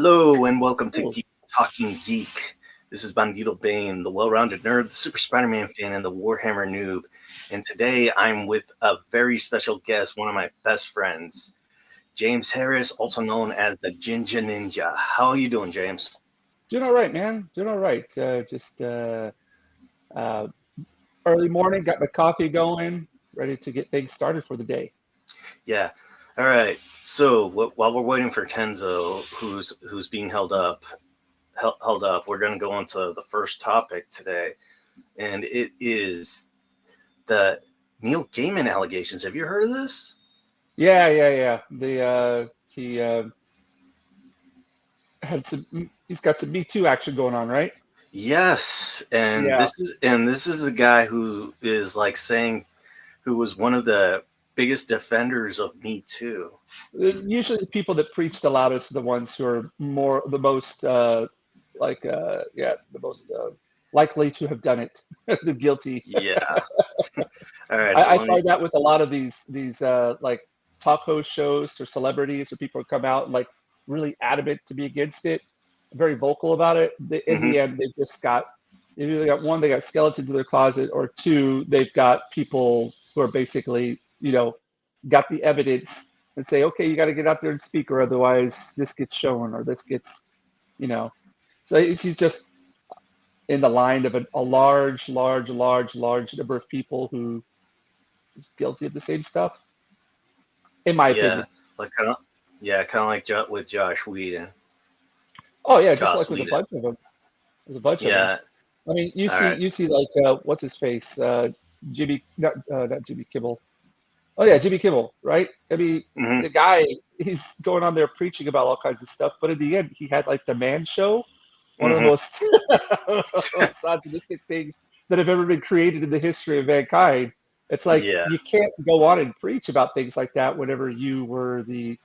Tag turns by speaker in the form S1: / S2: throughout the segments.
S1: Hello and welcome to
S2: Oh,
S1: Geek Talking Geek. This is Bandito Bane, the well-rounded nerd, the Super Spider-Man fan, and the Warhammer noob. And today I'm with a very special guest, one of my best friends, James Harris, also known as the Jinja Ninja. How are you doing, James?
S2: doing all right, man. Doing all right. Just uh, early morning, got my coffee going, ready to get things started for the day.
S1: Yeah. All right. So while we're waiting for Kenzo, who's being held up, we're going to go on to the first topic today, and it is the Neil Gaiman allegations. Have you heard of this?
S2: Yeah. He had some. He's got some Me Too action going on, right?
S1: Yes, and
S2: Yeah.
S1: this is the guy who is like saying who was one of the biggest defenders of Me Too.
S2: Usually, the people that preach the loudest are the ones who are the most, the most likely to have done it, the guilty.
S1: Yeah. All right. So
S2: I
S1: let me.
S2: find that with a lot of these like talk host shows or celebrities or people who come out and like really adamant to be against it, very vocal about it. In
S1: Mhm.
S2: the end, they've just got either got one, they got skeletons in their closet, or two, they've got people who are basically got the evidence and say, okay, you got to get out there and speak, or otherwise this gets shown or this gets you know. So he's just in the line of a large number of people who is guilty of the same stuff, in my
S1: Yeah.
S2: opinion.
S1: Like kind of. Yeah, kind of like with Josh Whedon,
S2: Oh yeah, just
S1: Joss
S2: like with a
S1: Whedon.
S2: bunch of them. There's a bunch of them.
S1: Yeah.
S2: I mean, you
S1: All
S2: see,
S1: right.
S2: you see, like what's his face, Jimmy, not Jimmy Kimmel. Oh yeah, Jimmy Kimmel, right? I mean,
S1: Mhm.
S2: the guy, he's going on there preaching about all kinds of stuff, but in the end, he had like the Man Show, one of the
S1: Mhm.
S2: most misogynistic things that have ever been created in the history of mankind. It's like
S1: Yeah.
S2: you can't go on and preach about things like that whenever you were the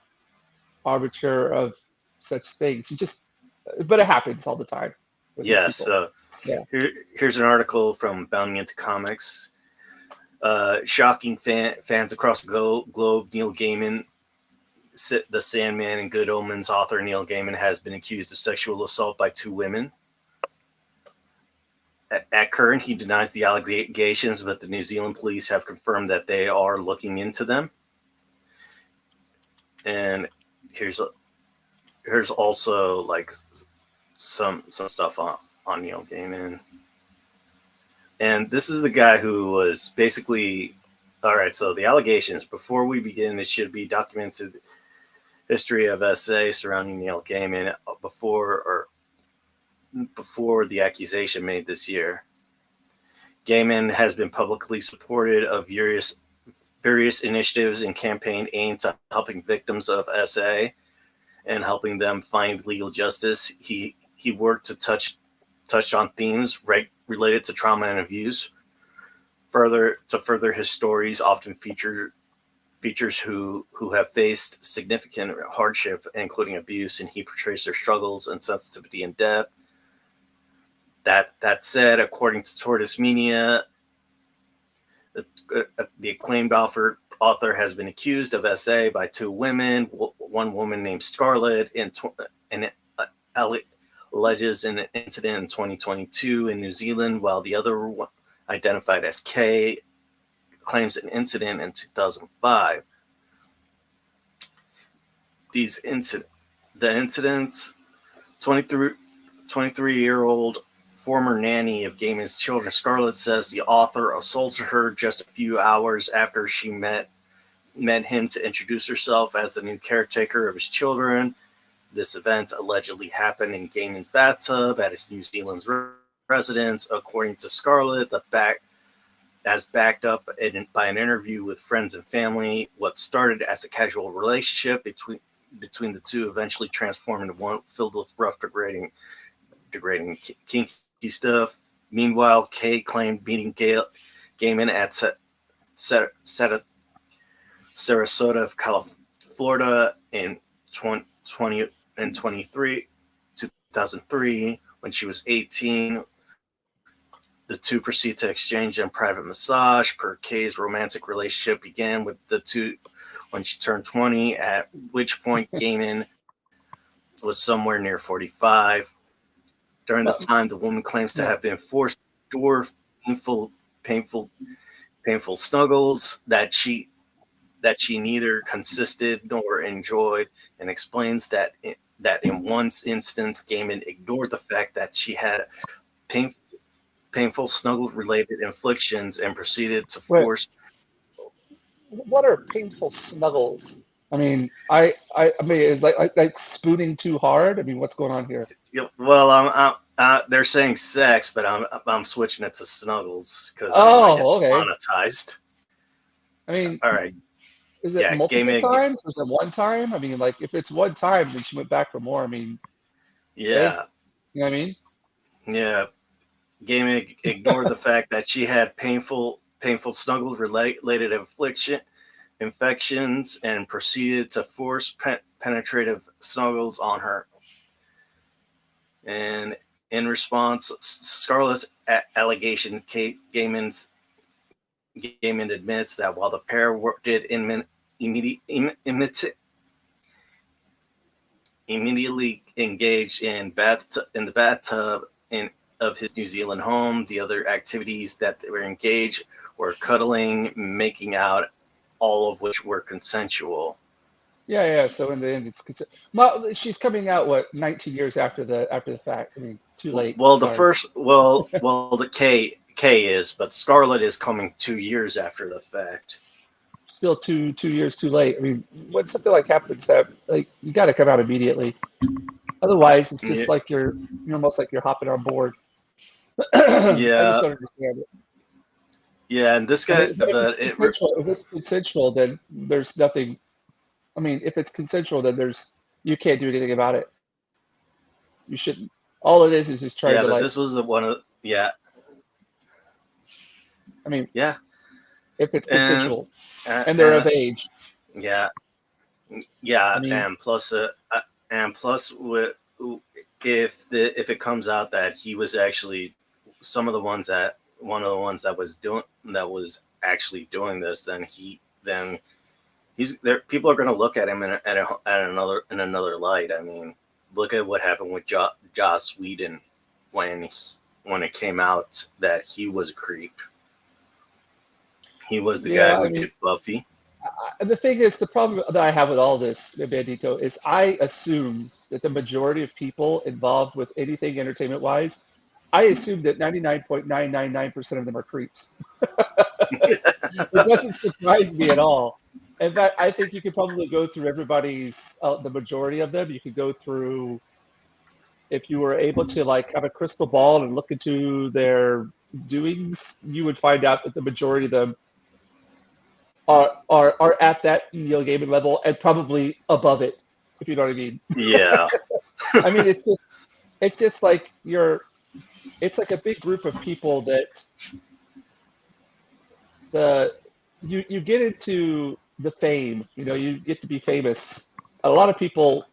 S2: arbiter of such things. You just, but it happens all the time with these
S1: Yeah.
S2: people.
S1: So
S2: Yeah.
S1: here's an article from Bounding into Comics. Shocking fans across the globe. Neil Gaiman, the Sandman and Good Omens author Neil Gaiman, has been accused of sexual assault by two women. At current, he denies the allegations, but the New Zealand police have confirmed that they are looking into them. And here's here's also like some stuff on Neil Gaiman. And this is the guy who was basically all right. So the allegations. Before we begin, it should be documented history of SA surrounding Neil Gaiman before the accusation made this year. Gaiman has been publicly supported of various initiatives and campaign aimed at helping victims of SA and helping them find legal justice. He worked to touch on themes related to trauma and abuse. Further his stories often features who have faced significant hardship, including abuse, and he portrays their struggles and sensitivity in depth. That said, according to Tortoise Media, the acclaimed author has been accused of SA by two women. One woman named Scarlett, and alleges an incident in 2022 in New Zealand, while the other one, identified as K, claims an incident in 2005. These the incidents, 23-year-old former nanny of Gaiman's children, Scarlett, says the author assaulted her just a few hours after she met him to introduce herself as the new caretaker of his children. This event allegedly happened in Gaiman's bathtub at his New Zealand's residence, according to Scarlett. Backed up by an interview with friends and family. What started as a casual relationship between the two eventually transformed into one filled with rough, degrading kinky stuff. Meanwhile, Kay claimed meeting Gaiman at Sarasota, Florida in 2003, when she was 18. The two proceed to exchange a private massage. Per Kay's romantic relationship began with the two when she turned 20, at which point Gaiman was somewhere near 45. During the
S2: But
S1: time, the woman claims to
S2: yeah,
S1: have been forced to endure painful, painful, painful snuggles that she neither consisted nor enjoyed, and explains that in one instance, Gaiman ignored the fact that she had painful, painful snuggle-related inflictions and proceeded to
S2: wait,
S1: force.
S2: what are painful snuggles? I mean, I mean, is like spooning too hard? I mean, what's going on here?
S1: Well, they're saying sex, but I'm switching it to snuggles because I don't want to get
S2: Oh, okay.
S1: monetized.
S2: I mean,
S1: All right,
S2: is it
S1: yeah,
S2: multiple
S1: gaming,
S2: times? Or is it one time? I mean, like if it's one time, then she went back for more. I mean, hey,
S1: yeah,
S2: you know what I mean?
S1: yeah. Gaming ignored the fact that she had painful snuggle related infections and proceeded to force penetrative snuggles on her. And in response, Scarlett's allegation, Gaiman admits that while the pair did immediately engage in the bathtub of his New Zealand home, the other activities that they were engaged were cuddling, making out, all of which were consensual.
S2: Yeah, yeah. So in the end, well, she's coming out what 19 years after the fact. I mean, too late.
S1: Well,
S2: Sorry.
S1: the K is, but Scarlet is coming 2 years after the fact.
S2: Still 2 years too late. I mean, when something like happens, that like you got to come out immediately. Otherwise, it's
S1: Yeah,
S2: just like you're almost like you're hopping on board. I just
S1: yeah,
S2: don't understand it.
S1: yeah. And this
S2: I
S1: guy,
S2: mean, but
S1: but
S2: if it's consensual, then there's nothing. I mean, if it's consensual, then you can't do anything about it. You shouldn't. All it is just trying
S1: yeah,
S2: to
S1: but
S2: like.
S1: this was one of yeah,
S2: I mean,
S1: yeah,
S2: if it's
S1: and
S2: consensual and they're
S1: and
S2: of age.
S1: yeah,
S2: I
S1: yeah,
S2: mean,
S1: and plus with if it comes out that he was actually some of the ones that one of the ones that was actually doing this, then he's there. People are going to look at him in another light. I mean, look at what happened with Joss Whedon when it came out that he was a creep. He was the guy
S2: yeah.
S1: who
S2: I mean,
S1: did Buffy.
S2: the thing is, the problem that I have with all this, Bandito, is I assume that the majority of people involved with anything entertainment wise, I assume that 99.999% of them are creeps. It doesn't surprise me at all. In fact, I think you could probably go through the majority of them. You could go through, if you were able to like have a crystal ball and look into their doings, you would find out that the majority of them are at that gaming level and probably above it, if you know what I mean.
S1: Yeah,
S2: I mean, it's just like it's like a big group of people that the you get into the fame, you get to be famous. A lot of people,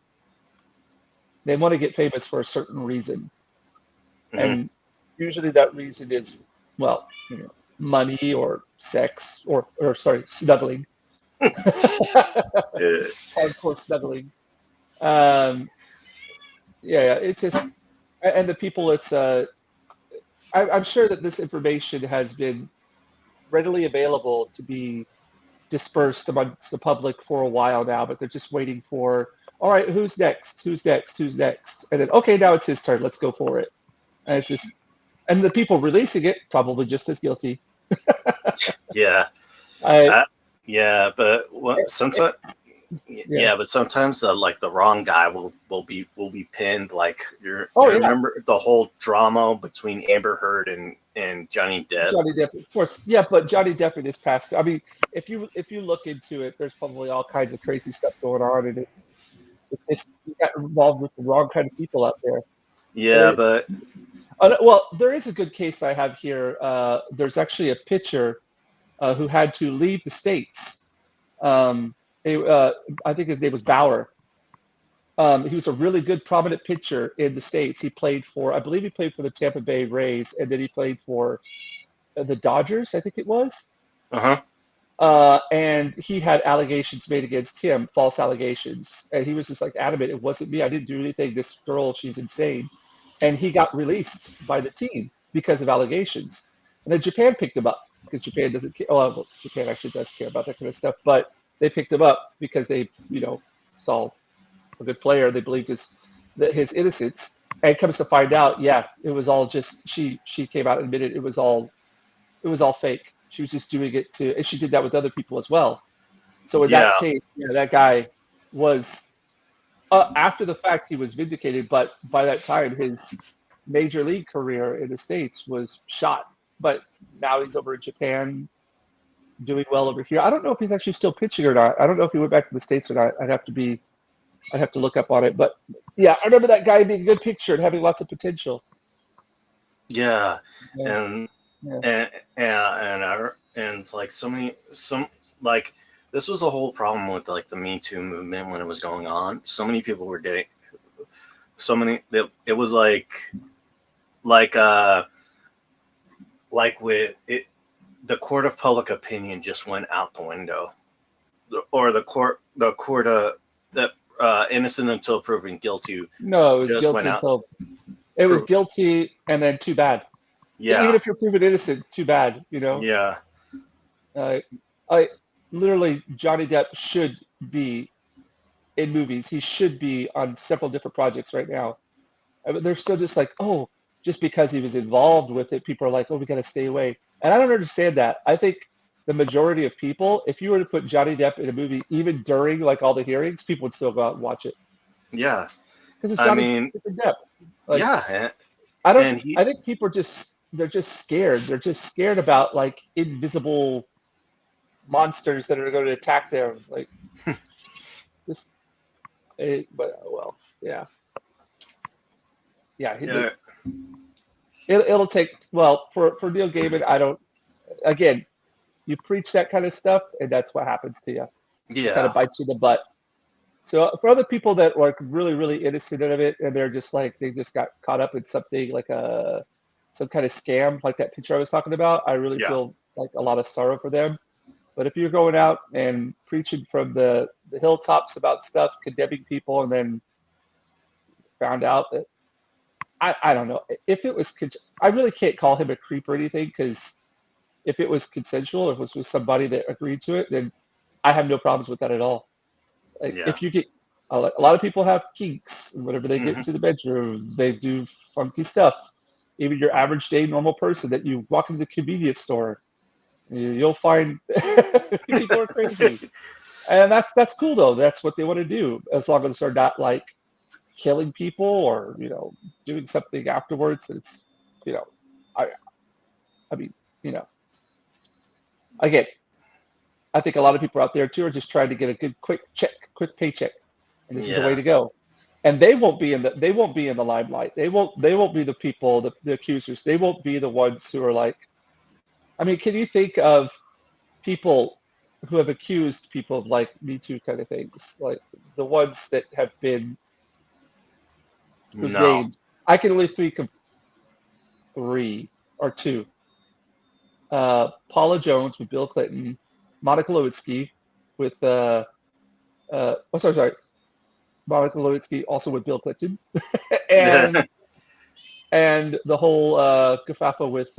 S2: they want to get famous for a certain reason,
S1: hmm
S2: and usually that reason is, well, money or sex or sorry, snuggling.
S1: uh,
S2: Hardcore snuggling. um yeah, it's just, and the people, I'm sure that this information has been readily available to be dispersed amongst the public for a while now, but they're just waiting for, all right, who's next? Who's next? Who's next? And then, okay, now it's his turn. Let's go for it. And it's just, and the people releasing it probably just as guilty.
S1: yeah.
S2: I,
S1: Yeah, but sometimes,
S2: yeah.
S1: but sometimes the wrong guy will be pinned. Like
S2: Oh
S1: you
S2: yeah,
S1: remember the whole drama between Amber Heard and Johnny Depp.
S2: Johnny Depp, of course. Yeah, but Johnny Depp in his past. I mean, if you look into it, there's probably all kinds of crazy stuff going on, and you got involved with the wrong kind of people out there.
S1: Yeah, but
S2: Well, there is a good case I have here. There's actually a pitcher who had to leave the states. Um, I think his name was Bauer. He was a really good, prominent pitcher in the states. I believe he played for the Tampa Bay Rays, and then he played for the Dodgers, I think it was.
S1: uh huh.
S2: And he had allegations made against him, false allegations. And he was just like adamant, it wasn't me. I didn't do anything. This girl, she's insane. And he got released by the team because of allegations. And then Japan picked him up because Japan doesn't care. Oh, well, Japan actually does care about that kind of stuff. But they picked him up because they, saw a good player. They believed his innocence. And comes to find out, yeah, it was all just she came out and admitted it was all fake. She was just doing it and she did that with other people as well. So in that case, that guy was after the fact he was vindicated, but by that time his major league career in the States was shot. But now he's over in Japan doing well over here. I don't know if he's actually still pitching or not. I don't know if he went back to the States or not. I'd have to look up on it. But yeah, I remember that guy being a good pitcher and having lots of potential.
S1: Yeah.
S2: Yeah.
S1: And
S2: Yeah.
S1: and like like this was a whole problem with like the Me Too movement when it was going on. So many people were getting it was like with it, the court of public opinion just went out the window, or the court that innocent until proven guilty.
S2: No, it was
S1: just
S2: guilty
S1: went out.
S2: until it was guilty, and then too bad.
S1: Yeah.
S2: Even if you're proven innocent, too bad.
S1: Yeah.
S2: I literally Johnny Depp should be in movies. He should be on several different projects right now. I mean, they're still just like, oh, just because he was involved with it, people are like, oh, we got to stay away. And I don't understand that. I think the majority of people, if you were to put Johnny Depp in a movie, even during like all the hearings, people would still go out and watch it.
S1: Yeah.
S2: Because it's Johnny Depp. Like,
S1: yeah.
S2: I think people they're just scared. They're just scared about like invisible monsters that are going to attack them. Like, but well, yeah. Yeah. It'll take, well, for Neil Gaiman, again, you preach that kind of stuff and that's what happens to you.
S1: Yeah.
S2: It kind of bites you in the butt. So for other people that are really, really innocent of it and they're just like, they just got caught up in something like some kind of scam, like that picture I was talking about, I really feel like a lot of sorrow for them. But if you're going out and preaching from the hilltops about stuff, condemning people, and then found out that, I don't know. If it was, I really can't call him a creep or anything, because if it was consensual, if it was with somebody that agreed to it, then I have no problems with that at all. Like, if you get, a lot of people have kinks, and whenever they get into the bedroom, they do funky stuff. Even your average day normal person that you walk into the convenience store, you'll find people are crazy. And that's cool though. That's what they want to do, as long as they're not like killing people or doing something afterwards. It's I mean again, I think a lot of people out there too are just trying to get a good quick paycheck, and this is the way to go. And they won't be in the limelight. They won't be the people, the accusers. They won't be the ones who are like, I mean, can you think of people who have accused people of like Me Too kind of things, like the ones that have been whose names I can only think of three or two. Paula Jones with Bill Clinton, Monica Lewinsky with sorry, Monica Lewinsky also with Bill Clinton, and the whole kerfuffle with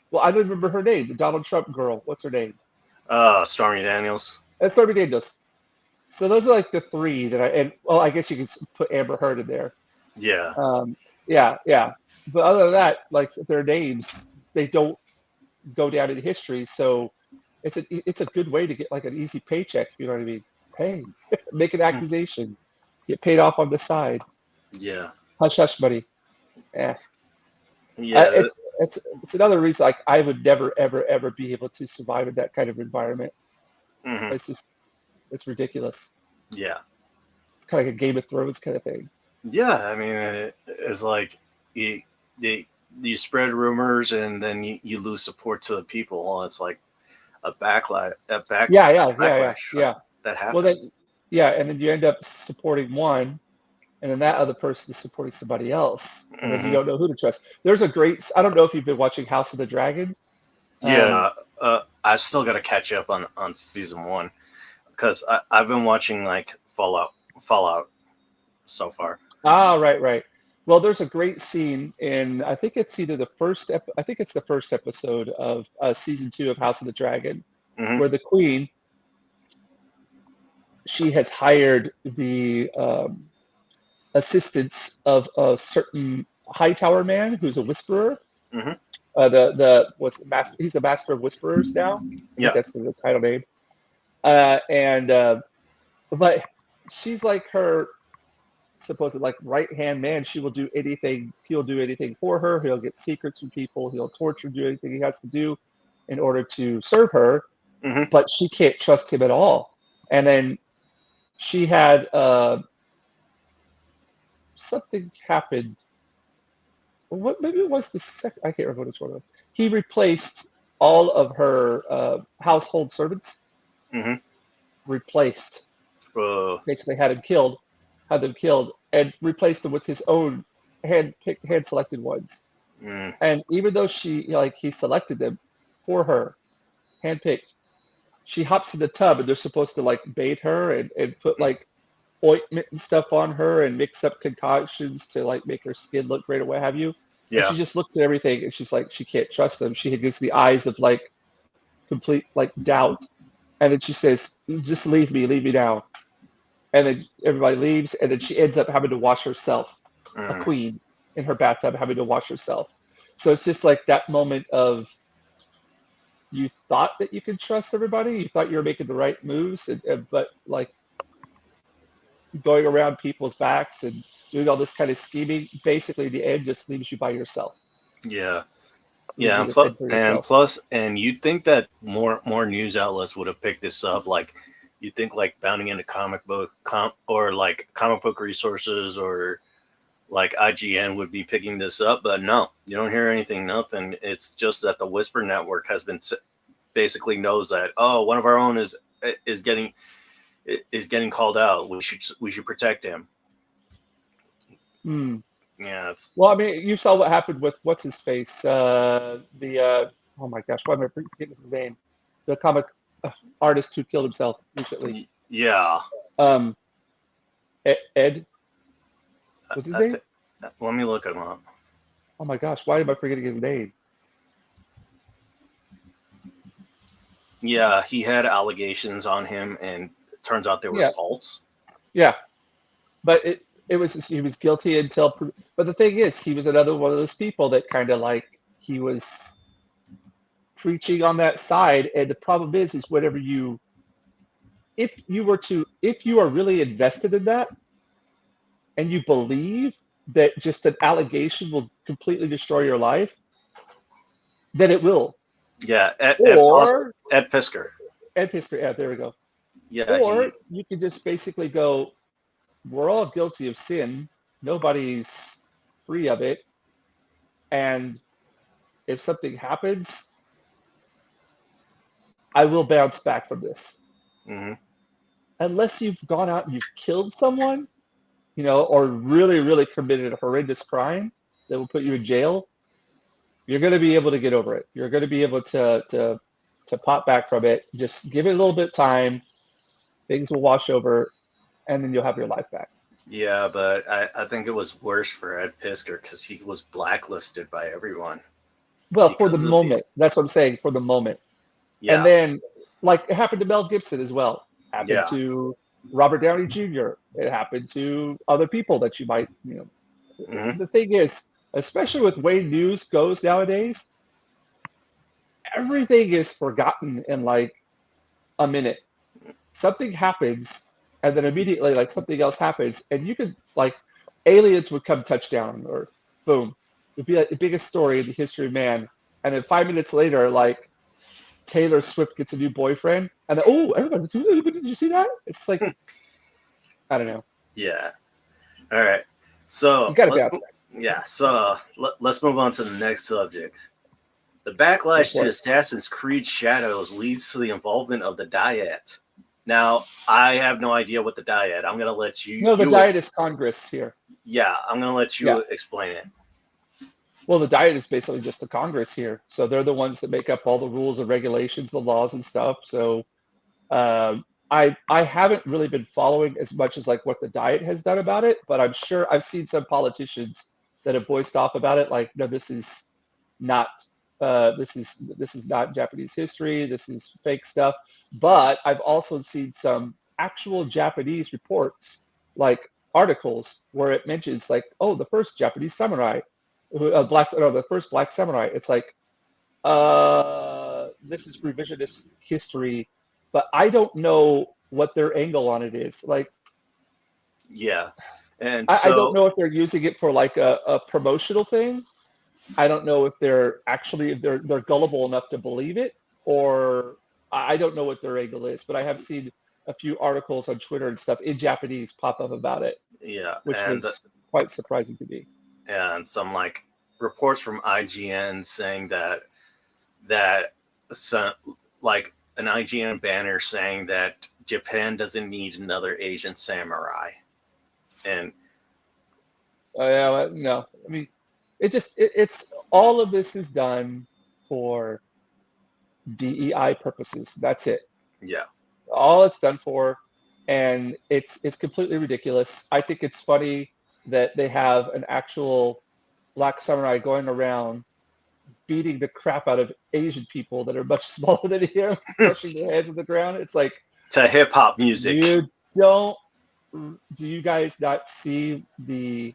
S2: well, I don't remember her name, the Donald Trump girl. What's her name?
S1: Stormy Daniels.
S2: Stormy Daniels. So those are like the three that I guess you can put Amber Heard in there.
S1: Yeah.
S2: Yeah. But other than that, like their names, they don't go down in history. So it's a good way to get like an easy paycheck. You know what I mean? Hey, make an accusation, get paid off on the side.
S1: Yeah.
S2: Hush hush, buddy. Yeah.
S1: Yeah.
S2: It's another reason like I would never ever be able to survive in that kind of environment. It's ridiculous.
S1: Yeah.
S2: It's kind of like a Game of Thrones kind of thing.
S1: Yeah, I mean, it's like you spread rumors and then you lose support to the people. Well, it's like a backlash.
S2: Yeah.
S1: That happens.
S2: Well, and then you end up supporting one, and then that other person is supporting somebody else, and then you don't know who to trust. There's I don't know if you've been watching House of the Dragon.
S1: Yeah, I still got to catch up on season 1 because I've been watching like Fallout so far.
S2: Ah, right. Well, there's a great scene in, I think it's either the first episode of season 2 of House of the Dragon,
S1: Mhm.
S2: where the queen, she has hired the assistance of a certain Hightower man who's a whisperer.
S1: Mhm.
S2: He's the master of whisperers now. I think
S1: Yeah.
S2: that's the title name. But she's like her supposed like right hand man. She will do anything. He'll do anything for her. He'll get secrets from people. He'll torture, do anything he has to do in order to serve her.
S1: Mhm.
S2: But she can't trust him at all. And then she had something happened. What maybe it was the second? I can't remember which one it was. He replaced all of her household servants.
S1: Mhm.
S2: Replaced,
S1: Whoa.
S2: basically had them killed, and replaced them with his own hand selected ones.
S1: Mm.
S2: And even though he selected them for her, handpicked, she hops in the tub and they're supposed to like bathe her and put like ointment and stuff on her and mix up concoctions to like make her skin look great or what have you. And
S1: Yeah.
S2: she just looks at everything and she's like, she can't trust them. She gets the eyes of like complete like doubt. And then she says, just leave me now. And then everybody leaves. And then she ends up having to wash herself, a
S1: Mm.
S2: queen in her bathtub having to wash herself. So it's just like that moment of, you thought that you could trust everybody. You thought you were making the right moves, but like going around people's backs and doing all this kind of scheming, basically the end just leaves you by yourself.
S1: Yeah.
S2: Leaves
S1: Yeah,
S2: you
S1: and
S2: to
S1: plus,
S2: fend for yourself.
S1: you'd think that more news outlets would have picked this up. Like, you think like bounding into or like comic book resources or like IGN would be picking this up, but no, you don't hear anything. Nothing. It's just that the Whisper Network has been basically knows that one of our own is getting called out. We should protect him.
S2: Hmm.
S1: Yeah, it's
S2: Well, I mean, you saw what happened with what's his face, oh my gosh, why am I forgetting his name? The comic artist who killed himself recently.
S1: yeah.
S2: Um, Ed was his
S1: I
S2: name?
S1: th- Let me look him up.
S2: Oh my gosh, why am I forgetting his name?
S1: Yeah, he had allegations on him, and it turns out they were
S2: Yeah,
S1: false.
S2: yeah, but he was guilty until. But the thing is, he was another one of those people that kind of like he was preaching on that side, and the problem is whatever you, if you are really invested in that, and you believe that just an allegation will completely destroy your life, then it will.
S1: Yeah,
S2: Or
S1: Ed Pisker.
S2: Ed Piskor, yeah, there we go.
S1: Yeah,
S2: Or you can just basically go, we're all guilty of sin. Nobody's free of it. And if something happens, I will bounce back from this.
S1: Mm-hmm.
S2: Unless you've gone out and you've killed someone, or really, really committed a horrendous crime that will put you in jail, you're going to be able to get over it. You're going to be able to pop back from it. Just give it a little bit of time. Things will wash over, and then you'll have your life back.
S1: Yeah, but I think it was worse for Ed Pisker because he was blacklisted by everyone.
S2: Well, for the
S1: Because of these.
S2: moment, that's what I'm saying. For the moment, and
S1: Yeah,
S2: then like it happened to Mel Gibson as well. Happened
S1: yeah.
S2: to Robert Downey Jr. It happened to other people that you might.
S1: Mm-hmm.
S2: The thing is, especially with the way news goes nowadays, everything is forgotten in like a minute. Something happens, and then immediately like something else happens, and you could like aliens would come touch down on Earth. Boom. It would be like the biggest story in the history of man. And then 5 minutes later, like Taylor Swift gets a new boyfriend, and then, everybody, did you see that? It's like, I don't know.
S1: Yeah. All right.
S2: You
S1: So
S2: got to bounce back.
S1: yeah. So let's move on to the next subject. The
S2: Go
S1: backlash
S2: for
S1: to
S2: it.
S1: Assassin's Creed Shadows leads to the involvement of the Diet. Now, I have no idea what the Diet. I'm gonna let you.
S2: No, the Diet is Congress here.
S1: Yeah, I'm gonna let
S2: Yeah.
S1: you explain it.
S2: Well, the Diet is basically just the Congress here, so they're the ones that make up all the rules and regulations, the laws and stuff. So I haven't really been following as much as like what the Diet has done about it, but I'm sure I've seen some politicians that have voiced off about it, like, no, this is not this is not Japanese history. This is fake stuff. But I've also seen some actual Japanese reports, like articles where it mentions like, oh, the first Japanese samurai, the first black samurai. It's like, this is revisionist history, but I don't know what their angle on it is. Like,
S1: Yeah. And
S2: I don't
S1: so,
S2: know if they're using it for like a promotional thing. I don't know if they're actually they're gullible enough to believe it, or I don't know what their angle is. But I have seen a few articles on Twitter and stuff in Japanese pop up about it,
S1: yeah.
S2: which was quite surprising to me.
S1: And some like reports from IGN saying that some, like an IGN banner saying that Japan doesn't need another Asian samurai. And
S2: Yeah, no, I mean, it's all of this is done for DEI purposes. That's it.
S1: yeah.
S2: All it's done for, and it's completely ridiculous. I think it's funny that they have an actual black samurai going around beating the crap out of Asian people that are much smaller than him, crushing their heads on the ground. It's like,
S1: To hip hop music.
S2: you don't. Do you guys not see the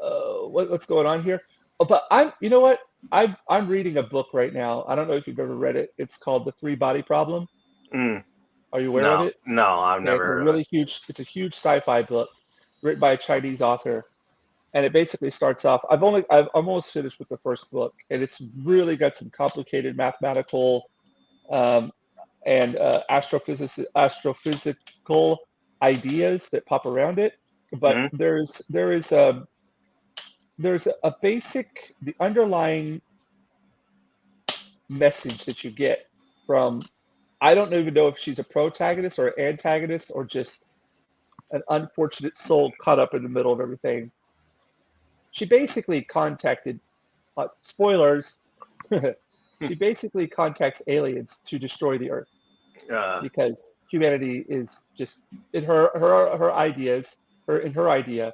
S2: what's going on here? Oh, but you know what? I'm reading a book right now. I don't know if you've ever read it. It's called The Three Body Problem.
S1: Mm,
S2: Are you aware of
S1: no,
S2: it?
S1: no, I've
S2: Yeah,
S1: never heard of it.
S2: it's a huge sci-fi book written by a Chinese author. And it basically starts off, I'm almost finished with the first book, and it's really got some complicated mathematical um, and astrophysical ideas that pop around it. But
S1: Mm-hmm.
S2: there's a basic, the underlying message that you get from, I don't even know if she's a protagonist or an antagonist or just an unfortunate soul caught up in the middle of everything. She basically contacted, spoilers, she basically contacts aliens to destroy the Earth because humanity is just, in her ideas, in her idea,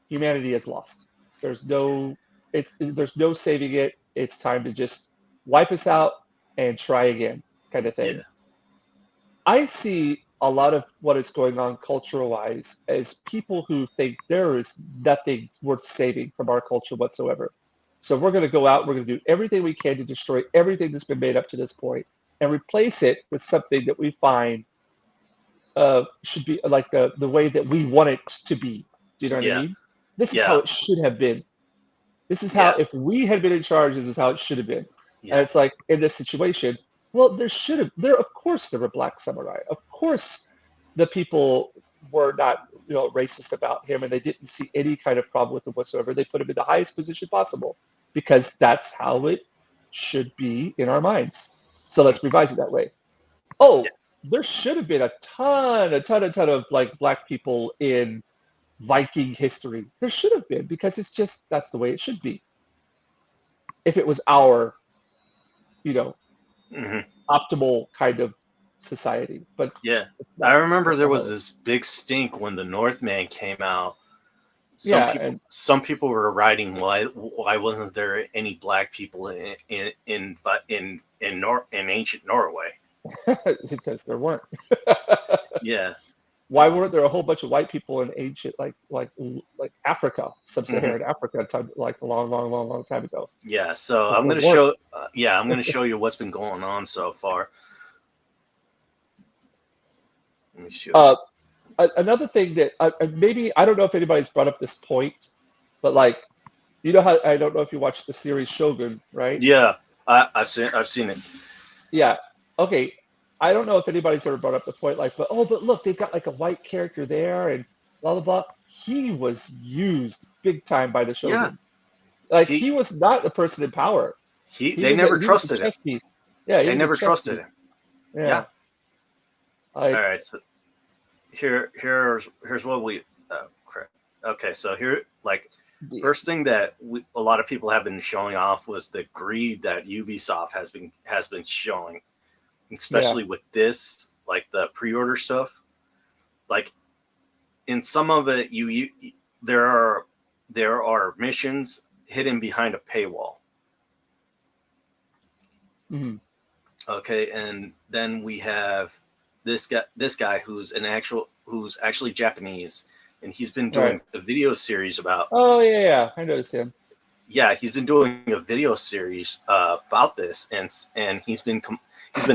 S2: humanity is lost. There's no saving it. It's time to just wipe us out and try again, kind of thing.
S1: Yeah.
S2: I see a lot of what is going on cultural-wise as people who think there is nothing worth saving from our culture whatsoever. So we're going to go out, we're going to do everything we can to destroy everything that's been made up to this point and replace it with something that we find should be like the way that we want it to be. Do you know what I
S1: Yeah.
S2: mean? This is
S1: Yeah.
S2: how it should have been. This is how,
S1: Yeah.
S2: if we had been in charge, this is how it should have been.
S1: Yeah.
S2: And it's like, in this situation, well, of course there were black samurai. Of course the people were not, racist about him, and they didn't see any kind of problem with him whatsoever. They put him in the highest position possible because that's how it should be in our minds. So let's revise it that way. Oh,
S1: Yeah.
S2: there should have been a ton of like black people in Viking history. There should have been, because it's just, that's the way it should be. If it was our,
S1: Mm-hmm.
S2: optimal kind of society, but
S1: Yeah.
S2: it's
S1: I
S2: not.
S1: remember
S2: That's
S1: there
S2: not
S1: was
S2: how
S1: this big stink when the Northman came out.
S2: yeah, and
S1: Some people were writing, why wasn't there any black people in ancient Norway?
S2: because there weren't.
S1: Yeah.
S2: Why weren't there a whole bunch of white people in ancient, like Africa, sub-Saharan Africa, like a long time ago?
S1: Yeah. So
S2: Because
S1: I'm
S2: there
S1: gonna
S2: weren't.
S1: show. I'm gonna show you what's been going on so far. Let me show you.
S2: Another thing that maybe, I don't know if anybody's brought up this point, but like, how, I don't know if you watched the series Shogun, right?
S1: Yeah, I've seen it.
S2: Yeah. Okay. I don't know if anybody's ever brought up the point, like, but look, they've got like a white character there and blah blah blah. He was used big time by the
S1: Yeah,
S2: Shogun. Like,
S1: he
S2: he was not the person in power.
S1: they never
S2: He was a
S1: trusted him.
S2: chess piece. Yeah, he
S1: They
S2: was a
S1: never
S2: chess
S1: trusted
S2: piece.
S1: him.
S2: Yeah.
S1: Yeah. All
S2: Like,
S1: right. So here's what we. Oh crap. Okay. So here, like, first thing that a lot of people have been showing off was the greed that Ubisoft has been showing, especially with this, like the pre-order stuff. Like in some of it, there are missions hidden behind a paywall.
S2: Mm-hmm.
S1: Okay, and then we have this guy who's actually Japanese, and he's been doing a video series about.
S2: Oh yeah, I noticed him.
S1: Yeah, he's been doing a video series about this, and he's been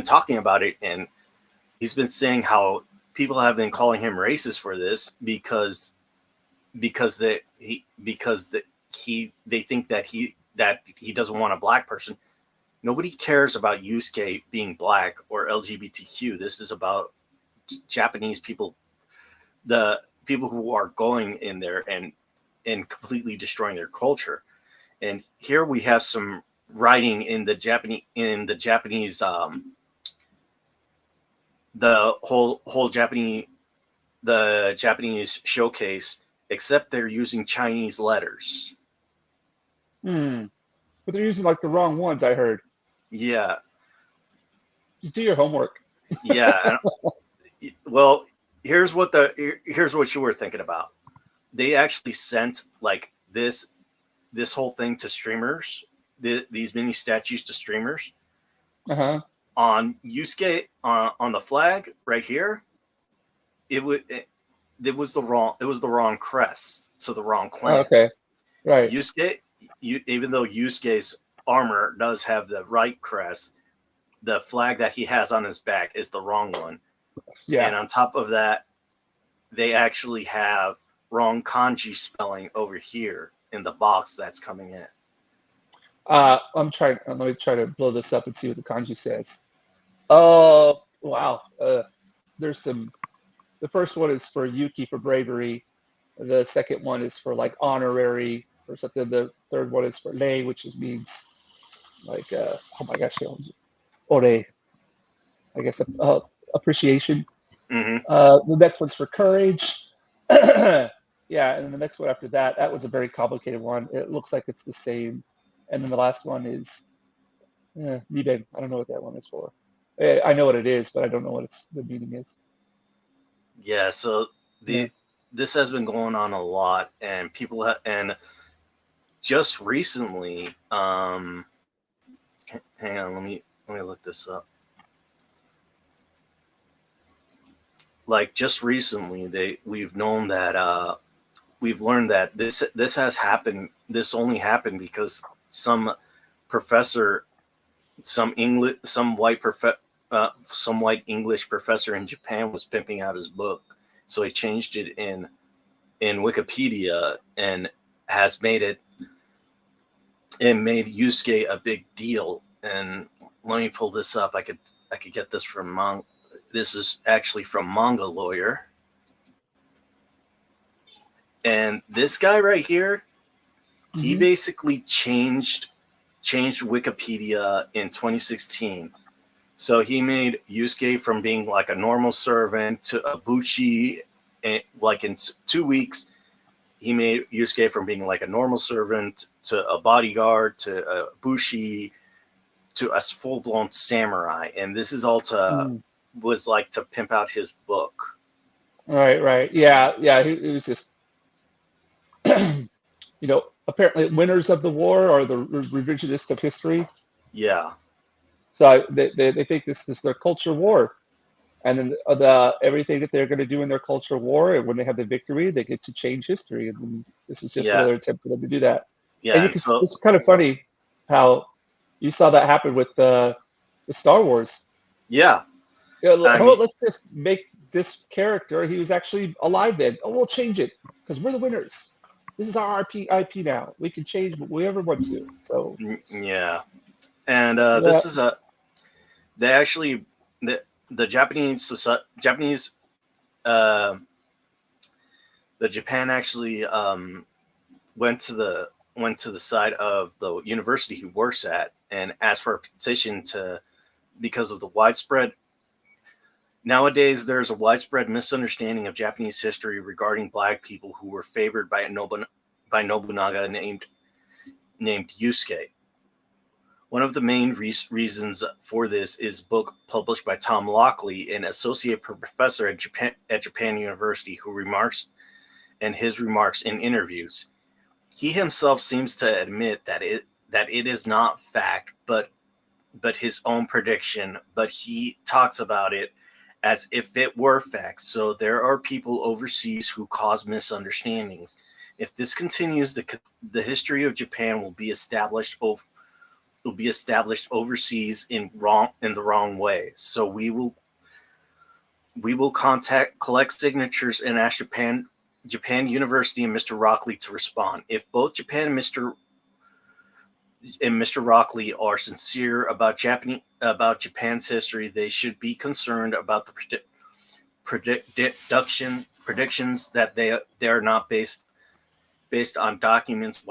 S1: talking about it, and he's been saying how people have been calling him racist for this because they think that he doesn't want a black person. Nobody cares about Yusuke being black or LGBTQ. This is about Japanese people, the people who are going in there and completely destroying their culture. And here we have some writing in the Japanese the whole Japanese showcase, except they're using Chinese letters.
S2: But they're using like the wrong ones, I heard.
S1: Yeah.
S2: Just do your homework.
S1: Yeah. Well, here's what you were thinking about. They actually sent like this whole thing to streamers, these mini statues to streamers.
S2: Uh-huh.
S1: On Yusuke, on the flag right here, it was the wrong crest to the wrong clan.
S2: Oh, okay, right.
S1: Yusuke, even though Yusuke's armor does have the right crest, the flag that he has on his back is the wrong one.
S2: Yeah.
S1: And on top of that, they actually have wrong kanji spelling over here in the box that's coming in.
S2: Let me try to blow this up and see what the kanji says. Oh, wow. There's some. The first one is for Yuki for bravery. The second one is for like honorary or something. The third one is for lei, which means like oh my gosh, ore. I guess appreciation.
S1: Mm-hmm.
S2: The next one's for courage. Yeah, and then the next one after that was a very complicated one. It looks like it's the same. And then the last one is Niben. I don't know what that one is for. I know what it is, but I don't know what the meaning is.
S1: Yeah, so this has been going on a lot, and and just recently, hang on, let me look this up. Like just recently, we've learned that this has happened. This only happened because some professor, some white English professor in Japan was pimping out his book, so he changed it in Wikipedia and has made Yusuke a big deal. And let me pull this up. I could get this from This is actually from Manga Lawyer, and this guy right here, he basically changed Wikipedia in 2016. So he made Yusuke from being like a normal servant to a bushi, and like in 2 weeks, he made Yusuke from being like a normal servant to a bodyguard to a bushi to a full-blown samurai. And this is all was like to pimp out his book.
S2: Right. Yeah. He was just, apparently winners of the war are the revisionists of history.
S1: Yeah.
S2: So they think this is their culture war, and then everything that they're going to do in their culture war, and when they have the victory, they get to change history. And then this is just another attempt for them to do that.
S1: Yeah.
S2: And it's kind of funny how you saw that happen with Star Wars.
S1: Yeah.
S2: Let's just make this character. He was actually alive then. Oh, we'll change it because we're the winners. This is our IP now. We can change what we ever want to. So
S1: yeah. And this is the Japan actually went to the side of the university he works at and asked for a petition because of the widespread. Nowadays, there's a widespread misunderstanding of Japanese history regarding Black people who were favored by Nobunaga named Yusuke. One of the main reasons for this is a book published by Tom Lockley, an associate professor at Japan University, who remarks in his remarks in interviews. He himself seems to admit that it is not fact, but his own prediction. But he talks about it as if it were fact. So there are people overseas who cause misunderstandings. If this continues, the history of Japan will be established overseas in the wrong way. So we will collect signatures and ask Japan University and Mr. Rockley to respond. If both Japan and Mr. Rockley are sincere about Japan's history, they should be concerned about the predictions that they are not based on documents.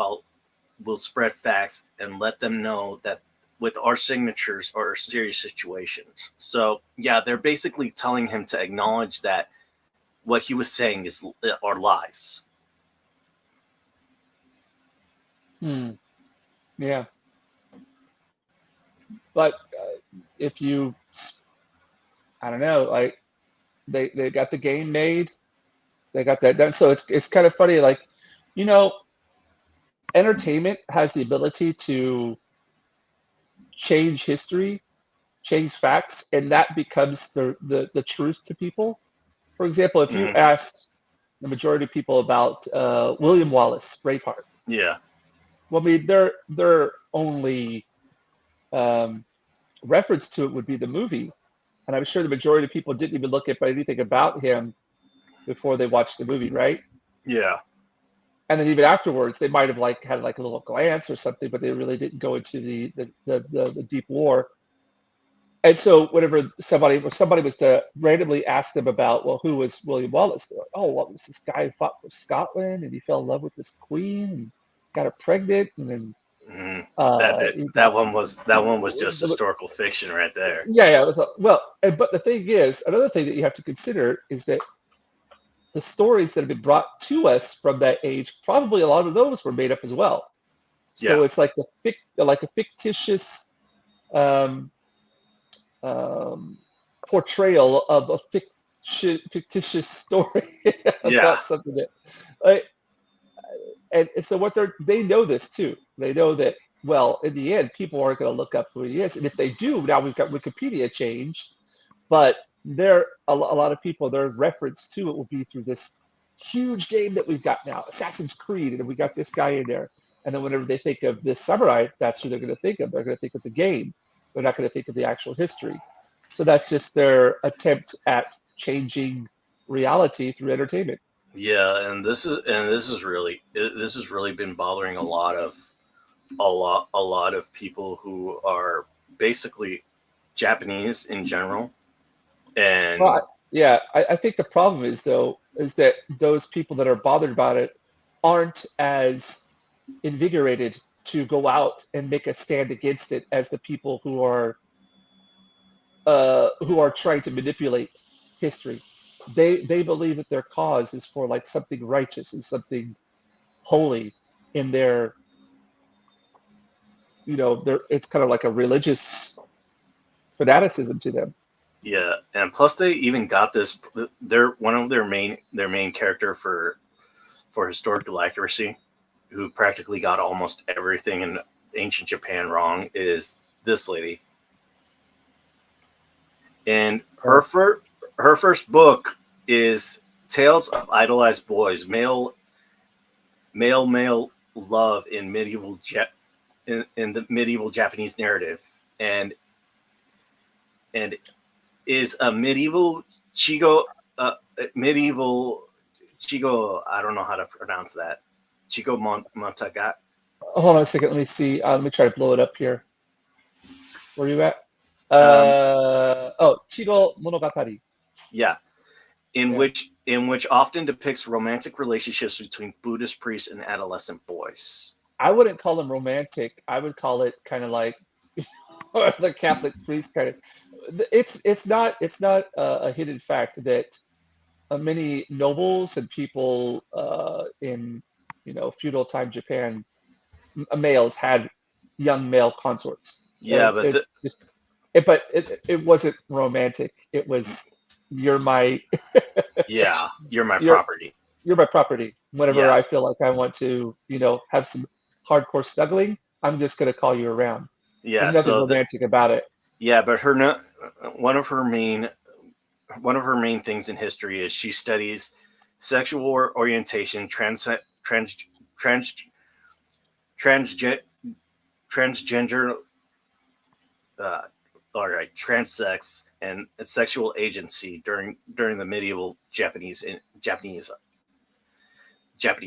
S1: We'll spread facts and let them know that with our signatures are serious situations. So yeah, they're basically telling him to acknowledge that what he was saying are lies.
S2: Yeah. But if you, I don't know, like they got the game made, they got that done. So it's kind of funny, like, you know, entertainment has the ability to change history, change facts, and that becomes the truth to people. For example, if you asked the majority of people about William Wallace, Braveheart.
S1: Yeah.
S2: Well, I mean, their only reference to it would be the movie, and I'm sure the majority of people didn't even look at anything about him before they watched the movie, right?
S1: Yeah.
S2: And then even afterwards, they might have had a little glance or something, but they really didn't go into the deep lore. And so whenever somebody was to randomly ask them about, well, who was William Wallace? They're like, oh, well, it was this guy who fought for Scotland, and he fell in love with this queen and got her pregnant, and then
S1: that one was just historical fiction right there.
S2: Yeah, it was. But the thing is, another thing that you have to consider is that the stories that have been brought to us from that age, probably a lot of those were made up as well. So
S1: Yeah.
S2: it's like a fictitious portrayal of a fictitious story about something that, and so they know this too. They know that, well, in the end, people aren't going to look up who he is, and if they do, now we've got Wikipedia changed, but a lot of people, their reference to it will be through this huge game that we've got now, Assassin's Creed, and we got this guy in there. And then whenever they think of this samurai, that's who they're going to think of. They're going to think of the game. They're not going to think of the actual history. So that's just their attempt at changing reality through entertainment.
S1: Yeah, and this has really been bothering a lot of people who are basically Japanese in general. And
S2: I think the problem is that those people that are bothered about it aren't as invigorated to go out and make a stand against it as the people who are trying to manipulate history. They believe that their cause is for something righteous and something holy in their, it's kind of like a religious fanaticism to them.
S1: Yeah, and plus they even got this. They're one of their main character for historical accuracy, who practically got almost everything in ancient Japan wrong, is this lady. And her first book is Tales of Idolized Boys, male love in in the medieval Japanese narrative, and is a medieval Chigo. I don't know how to pronounce that. Chigo Montagat.
S2: Hold on a second. Let me see. Let me try to blow it up here. Where are you at? Chigo Monogatari.
S1: Yeah. In which often depicts romantic relationships between Buddhist priests and adolescent boys.
S2: I wouldn't call them romantic. I would call it kind of like the Catholic priest kind of. It's not a hidden fact that many nobles and people in feudal time Japan, males had young male consorts.
S1: Yeah, but
S2: It just, but it wasn't romantic. It was you're my
S1: yeah, you're my
S2: you're
S1: property.
S2: you're my property. Whenever I
S1: Yes.
S2: feel like I want to, have some hardcore snuggling, I'm just gonna call you around.
S1: Yeah.
S2: There's nothing
S1: So
S2: romantic about it.
S1: yeah, but one of her main one of her main things in history is she studies sexual orientation, trans trans transge- transgender, uh, all right, transsex and sexual agency during the medieval Japanese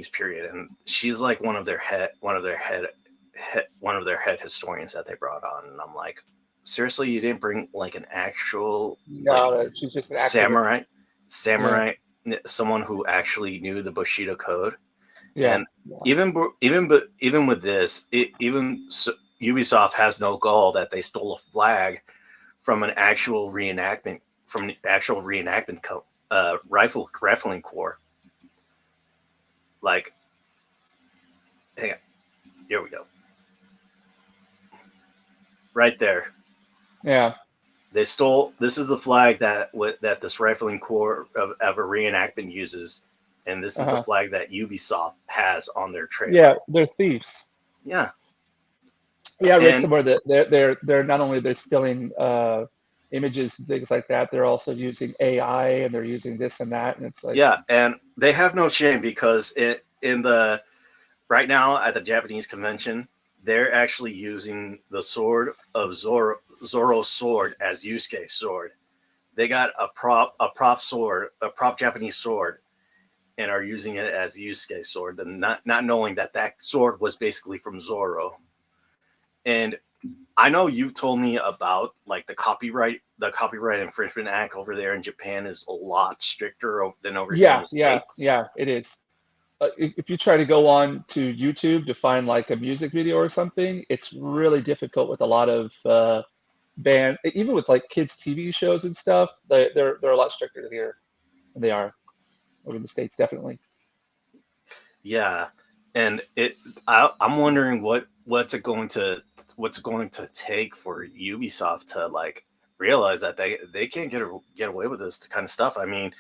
S1: period, and she's like one of their head historians that they brought on, and I'm like, seriously, you didn't bring like an actual like
S2: No, she's just an activist.
S1: samurai,
S2: Yeah,
S1: samurai, someone who actually knew the Bushido code,
S2: yeah,
S1: and
S2: yeah.
S1: even with this, Ubisoft has no gall that they stole a flag from an actual reenactment from the actual rifling corps. Like, hang on, here we go, right there.
S2: Yeah.
S1: They stole. This is the flag that this rifling corps of a reenactment uses, and this is the
S2: Uh-huh.
S1: flag that Ubisoft has on their trailer.
S2: Yeah, they're thieves.
S1: Yeah,
S2: Yeah, I read
S1: and
S2: somewhere that they're not only they're stealing images and things like that, they're also using AI and they're using this and that, and it's like,
S1: yeah, and they have no shame because in the right now at the Japanese convention, they're actually using the sword of Zoro's sword as Yusuke's sword. They got a prop Japanese sword, and are using it as Yusuke's sword, and not knowing that that sword was basically from Zoro. And I know you told me about like the copyright infringement act over there in Japan is a lot stricter than over here in
S2: yeah,
S1: the
S2: yeah,
S1: States.
S2: yeah, it is. If you try to go on to YouTube to find like a music video or something, it's really difficult with a lot of band, even with like kids' TV shows and stuff. They're a lot stricter here than they are over in the States, definitely.
S1: Yeah, and I'm wondering what's it going to take for Ubisoft to like realize that they can't get away with this kind of stuff. I mean,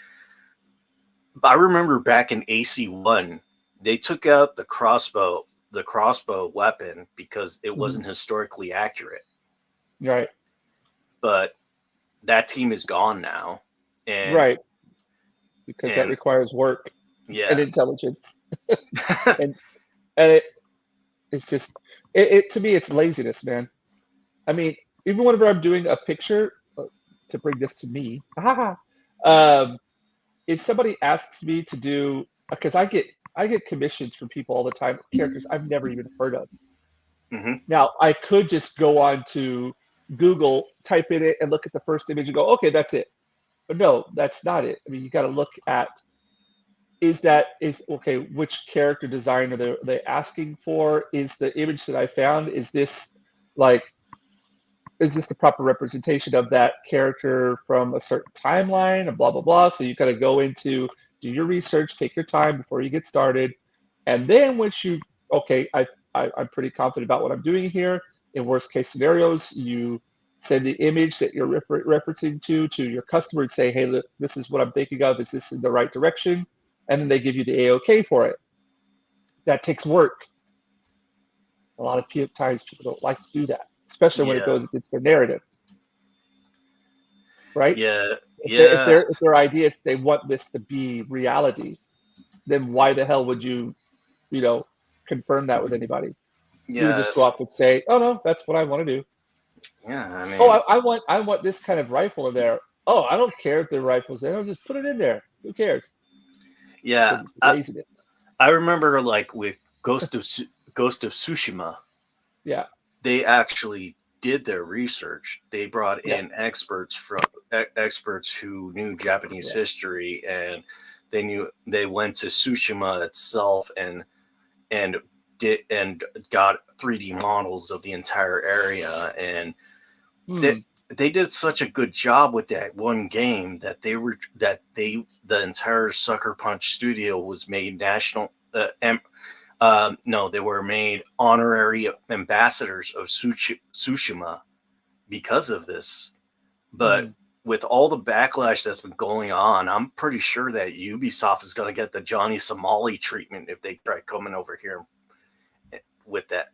S1: I remember back in AC1, they took out the crossbow weapon because it
S2: Hmm.
S1: wasn't historically accurate.
S2: Right,
S1: But that team is gone now, and
S2: right, because that
S1: and
S2: requires work and
S1: yeah,
S2: intelligence, and it's just it to me it's laziness, man. I mean, even whenever I'm doing a picture, to bring this to me, um, if somebody asks me to do, because I get commissions from people all the time, characters I've never even heard of.
S1: hmm
S2: Now I could just go on to Google, type in it, and look at the first image and go, okay, that's it. But no, that's not it. I mean, you got to look at is okay, which character design are they asking for? Is the image that I found, like is this the proper representation of that character from a certain timeline and blah blah blah. So you got to go into do your research, take your time before you get started, and then once you've okay, I'm pretty confident about what I'm doing here. In worst case scenarios, you send the image that you're referencing to your customer and say, hey, look, this is what I'm thinking of. Is this in the right direction? And then they give you the A-OK for it. That takes work. A lot of times people don't like to do that, especially when it
S1: yeah,
S2: goes against their narrative, right?
S1: yeah,
S2: If
S1: yeah,
S2: their idea is they want this to be reality, then why the hell would you know confirm that with anybody? You would just go
S1: yes,
S2: off and say, "Oh no, that's what I want to do."
S1: yeah. I
S2: Oh,
S1: mean,
S2: I want this kind of rifle in there. Oh, I don't care if the rifle's there. I'll just put it in there. Who cares?
S1: yeah.
S2: Because it's laziness.
S1: I remember like with Ghost of Tsushima,
S2: Yeah,
S1: they actually did their research. They brought
S2: yeah,
S1: in experts who knew Japanese
S2: yeah.
S1: history, and they went to Tsushima itself and and got 3D models of the entire area, and they
S2: Hmm.
S1: they did such a good job with that one game that the entire Sucker Punch studio was made national. No, they were made honorary ambassadors of Tsushima because of this. But with all the backlash that's been going on, I'm pretty sure that Ubisoft is going to get the Johnny Somali treatment if they try coming over here with that.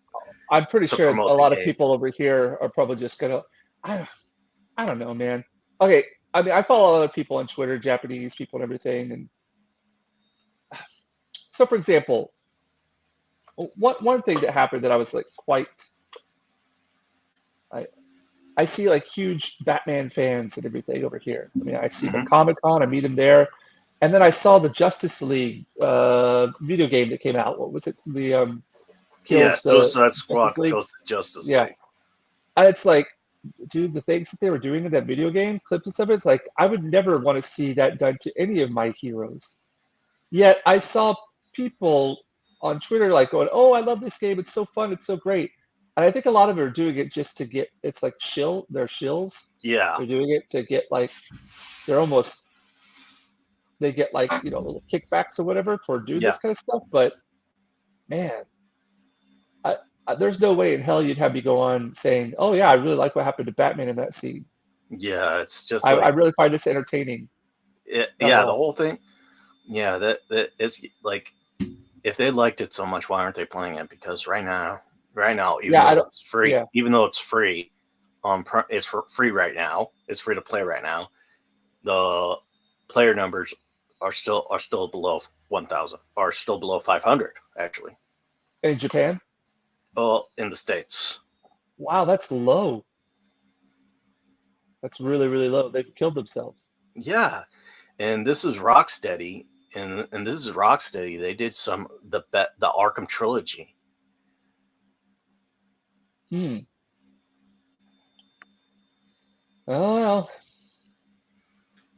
S2: I'm pretty
S1: to
S2: sure a
S1: promote the
S2: lot of
S1: game.
S2: people over here are probably just gonna. I don't know, man. Okay, I mean, I follow other people on Twitter, Japanese people and everything, and so, for example, one thing that happened that I was like quite. I see like huge Batman fans and everything over here. I mean, I see them at Comic-Con, I meet them there. And then I saw the Justice League video game that came out. What was it? The
S1: Suicide Squad
S2: Justice League?
S1: kills the Justice
S2: Yeah.
S1: League.
S2: And it's like, dude, the things that they were doing in that video game, clips of it, it's like, I would never want to see that done to any of my heroes. Yet I saw people on Twitter like going, oh, I love this game. It's so fun. It's so great. And I think a lot of them are doing it just to get, it's like they're shills.
S1: Yeah.
S2: They're doing it to get like, they get like, little kickbacks or whatever for doing this kind of stuff. But man, there's no way in hell you'd have me go on saying, oh yeah, I really like what happened to Batman in that scene.
S1: Yeah, it's just
S2: I really find this entertaining.
S1: The whole thing. Yeah, that it's like, if they liked it so much, why aren't they playing it? Because right now, even though it's free, it's for free right now. It's free to play right now. The player numbers are still below 1,000, are still below 500 actually.
S2: In Japan?
S1: Well, in the States.
S2: Wow, that's low. That's really, really low. They've killed themselves.
S1: Yeah, and this is Rocksteady, and this is Rocksteady. They did the Arkham trilogy.
S2: Oh well.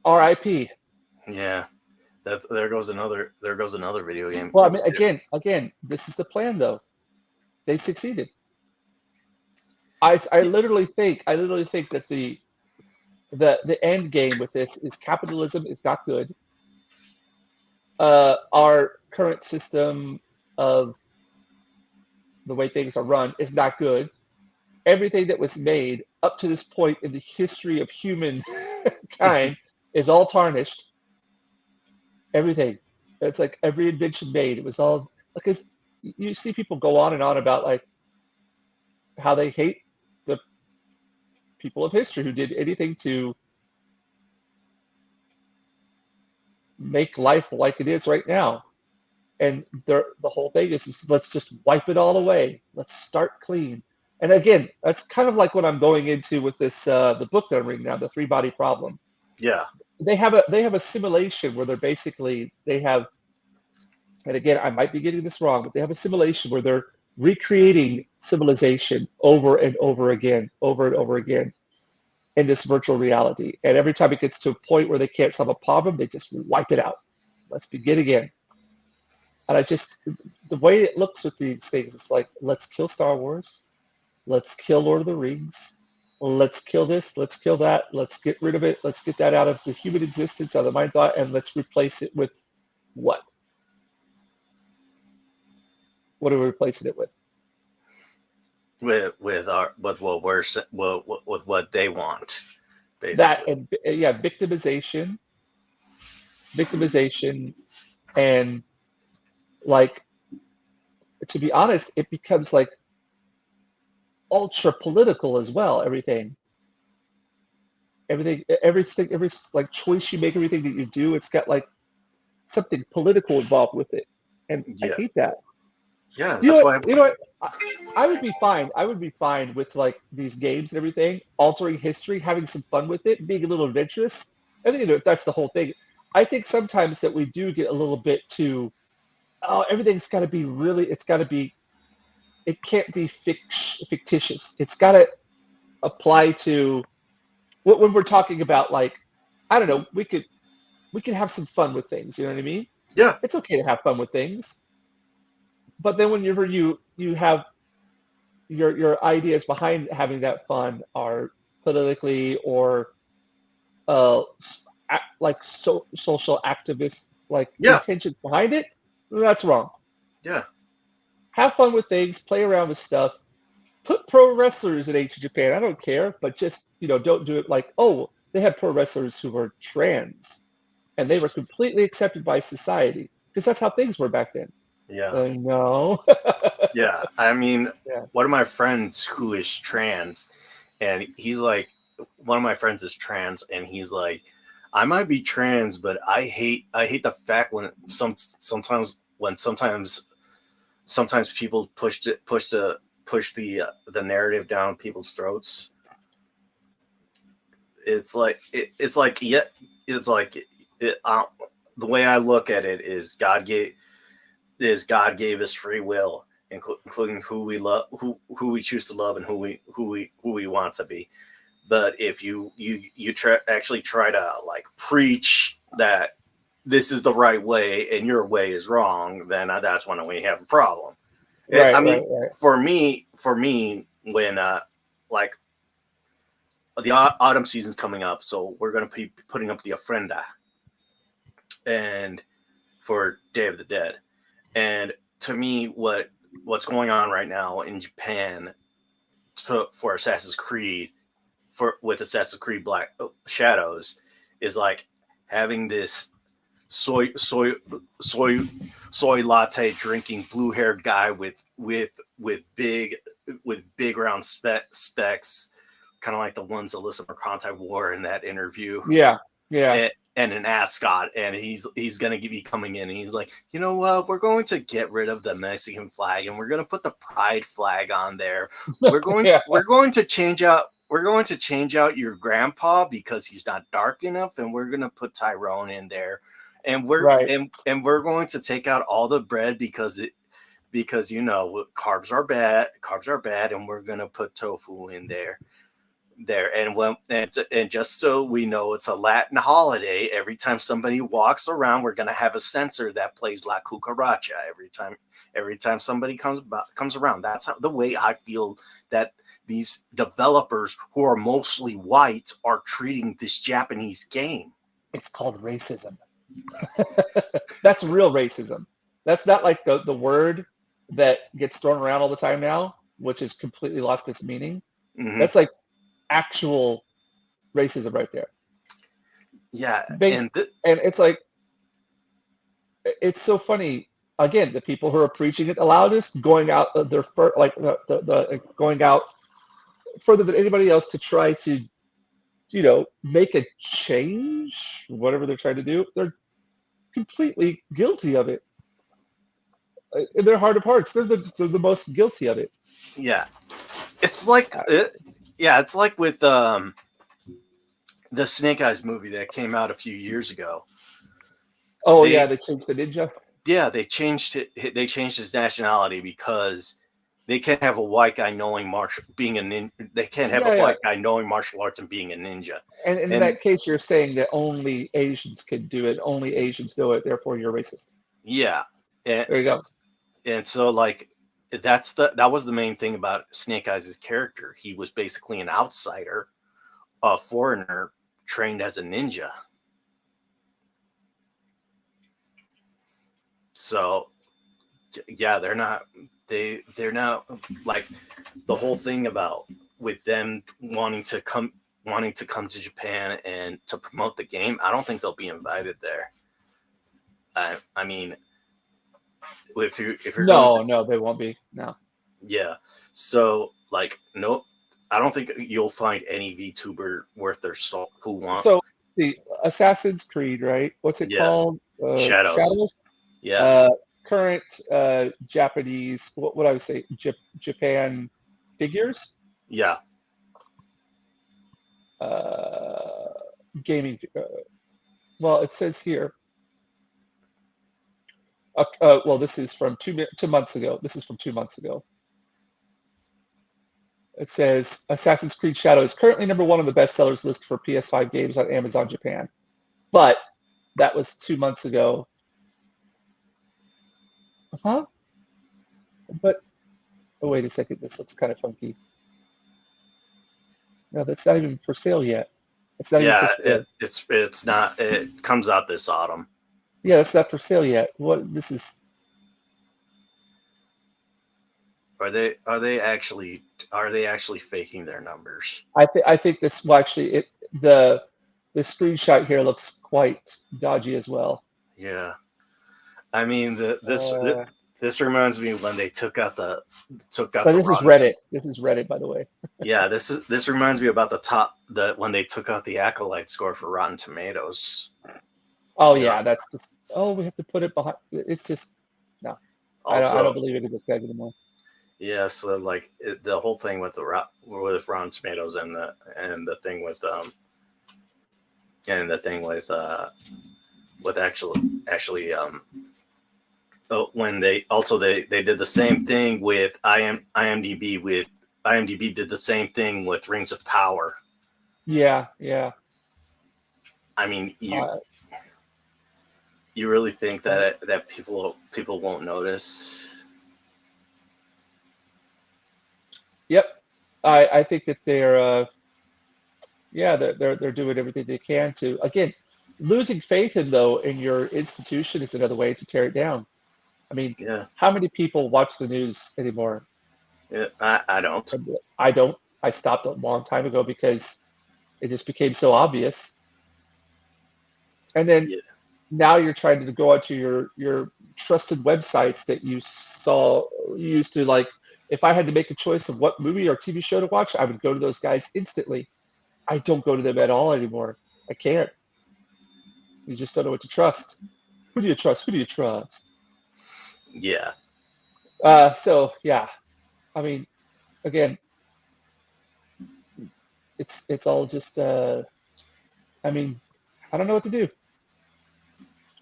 S2: R.I.P.
S1: Yeah, there goes another video game.
S2: Well, I mean, again, this is the plan, though. They succeeded. I literally think that the end game with this is capitalism is not good. Our current system of the way things are run is not good. Everything that was made up to this point in the history of humankind is all tarnished. Everything. It's like every invention made, it was all, because you see people go on and on about like how they hate the people of history who did anything to make life like it is right now. And the whole thing is let's just wipe it all away. Let's start clean. And again, that's kind of like what I'm going into with this the book that I'm reading now, The Three-Body Problem.
S1: Yeah.
S2: They have a simulation where they have, and again, I might be getting this wrong, but they have a simulation where they're recreating civilization over and over again in this virtual reality. And every time it gets to a point where they can't solve a problem, they just wipe it out. Let's begin again. And the way it looks with these things, it's like, let's kill Star Wars. Let's kill Lord of the Rings. Let's kill this. Let's kill that. Let's get rid of it. Let's get that out of the human existence, out of the mind thought, and let's replace it with what? What are we replacing it with?
S1: With what they want, basically.
S2: That and victimization, and like, to be honest, it becomes like ultra political as well. Everything, every like choice you make, everything that you do, it's got like something political involved with it, and I hate that.
S1: Yeah,
S2: you know what? I would be fine. I would be fine with like these games and everything, altering history, having some fun with it, being a little adventurous. I think that's the whole thing. I think sometimes that we do get a little bit too, everything's got to be really, it can't be fictitious. It's got to apply to when we're talking about, like, I don't know, we could have some fun with things. You know what I mean?
S1: Yeah.
S2: It's okay to have fun with things. But then whenever you have your ideas behind having that fun are politically or like social activist like intentions behind it, that's wrong.
S1: Yeah.
S2: have fun with things, play around with stuff. Put pro wrestlers in ancient Japan. I don't care, but just don't do it like, oh, they had pro wrestlers who were trans, and they were completely accepted by society because that's how things were back then.
S1: Yeah.
S2: No.
S1: Yeah. I mean,
S2: Yeah.
S1: one of my friends who is trans, and he's like, one of my friends is trans, and he's like, I might be trans, but I hate the fact when sometimes people push the narrative down people's throats. It's like the way I look at it is God gave us free will, including who we love, who we choose to love, and who we want to be. But if you actually try to like preach that this is the right way and your way is wrong, then that's when we have a problem.
S2: Right,
S1: I mean,
S2: right.
S1: for me, when like the autumn season's coming up, so we're going to be putting up the ofrenda and for Day of the Dead. And to me, what's going on right now in Japan for Assassin's Creed, with Assassin's Creed Black Shadows, is like having this soy latte drinking blue haired guy with big round specs, kind of like the ones Alyssa Mercante wore in that interview.
S2: Yeah, yeah.
S1: And an ascot, and he's gonna be coming in, and he's like, you know what, we're going to get rid of the Mexican flag, and we're gonna put the pride flag on there. We're going to change out your grandpa because he's not dark enough, and we're gonna put Tyrone in there, and we're going to take out all the bread because carbs are bad, and we're gonna put tofu in there. And just so we know, it's a Latin holiday. Every time somebody walks around, we're gonna have a sensor that plays La Cucaracha every time somebody comes around. That's the way I feel that these developers, who are mostly white, are treating this Japanese game.
S2: It's called racism. That's real racism. That's not like the word that gets thrown around all the time now, which has completely lost its meaning.
S1: Mm-hmm.
S2: That's like actual racism right there.
S1: Yeah,
S2: and it's like, it's so funny. Again, the people who are preaching it the loudest, going out their like the going out further than anybody else to try to, make a change, whatever they're trying to do, they're completely guilty of it. In their heart of hearts, they're the most guilty of it.
S1: Yeah, it's like it's like with the Snake Eyes movie that came out a few years ago.
S2: Oh, they changed the ninja.
S1: Yeah, they changed it. They changed his nationality because they can't have a white guy knowing being a ninja. They can't have a white guy knowing martial arts and being a ninja.
S2: And in that case, you're saying that only Asians can do it. Only Asians know it. Therefore, you're racist.
S1: Yeah.
S2: There you go.
S1: And so, like, that was the main thing about Snake Eyes' character. He was basically an outsider, a foreigner trained as a ninja. So, yeah, they're not like the whole thing about with them wanting to come to Japan and to promote the game. I don't think they'll be invited there. I mean, if you're
S2: no, they won't be. No.
S1: Yeah. So like, no, I don't think you'll find any VTuber worth their salt who want.
S2: So the Assassin's Creed, right? What's it called?
S1: Shadows. Yeah.
S2: Current Japanese, what would I say? Japan figures.
S1: Yeah.
S2: Gaming. Well, it says here. Well, this is from 2 months ago. This is from 2 months ago. It says Assassin's Creed Shadow is currently #1 on the bestsellers list for PS5 games on Amazon Japan. But that was 2 months ago. Huh? But, oh, wait a second. This looks kind of funky. No, that's not even for sale yet. It's not even for sale.
S1: It's not. It comes out this autumn.
S2: Yeah, that's not for sale yet. What this is?
S1: Are they actually faking their numbers?
S2: I think this well, actually the screenshot here looks quite dodgy as well.
S1: Yeah. I mean,
S2: Uh,
S1: this reminds me when they took out
S2: but
S1: the
S2: this is
S1: Rotten.
S2: Reddit. This is Reddit, by the way.
S1: Yeah, this reminds me about the when they took out the Acolyte score for Rotten Tomatoes.
S2: Oh
S1: You know,
S2: yeah, that's just. Oh, we have to put it behind. It's just no. I don't
S1: also,
S2: believe any of those guys anymore.
S1: yeah, so like the whole thing with with Rotten Tomatoes and the thing with and the thing with actually when they did the same thing with IMDb did the same thing with Rings of Power.
S2: Yeah, yeah.
S1: I mean,
S2: Uh,
S1: you really think
S2: uh,
S1: that people won't notice?
S2: yep. I think that they're yeah they're doing everything they can to again losing faith in your institution is another way to tear it down. I mean,
S1: Yeah,
S2: how many people watch the news anymore?
S1: yeah, I don't.
S2: I don't. I stopped a long time ago because it just became so obvious. And then
S1: Yeah,
S2: now you're trying to go onto your trusted websites that you used to like. If I had to make a choice of what movie or TV show to watch, I would go to those guys instantly. I don't go to them at all anymore. I can't. You just don't know what to trust. Who do you trust? Who do you trust?
S1: yeah,
S2: So yeah, I mean, again, it's all just. I mean, I don't know what to do.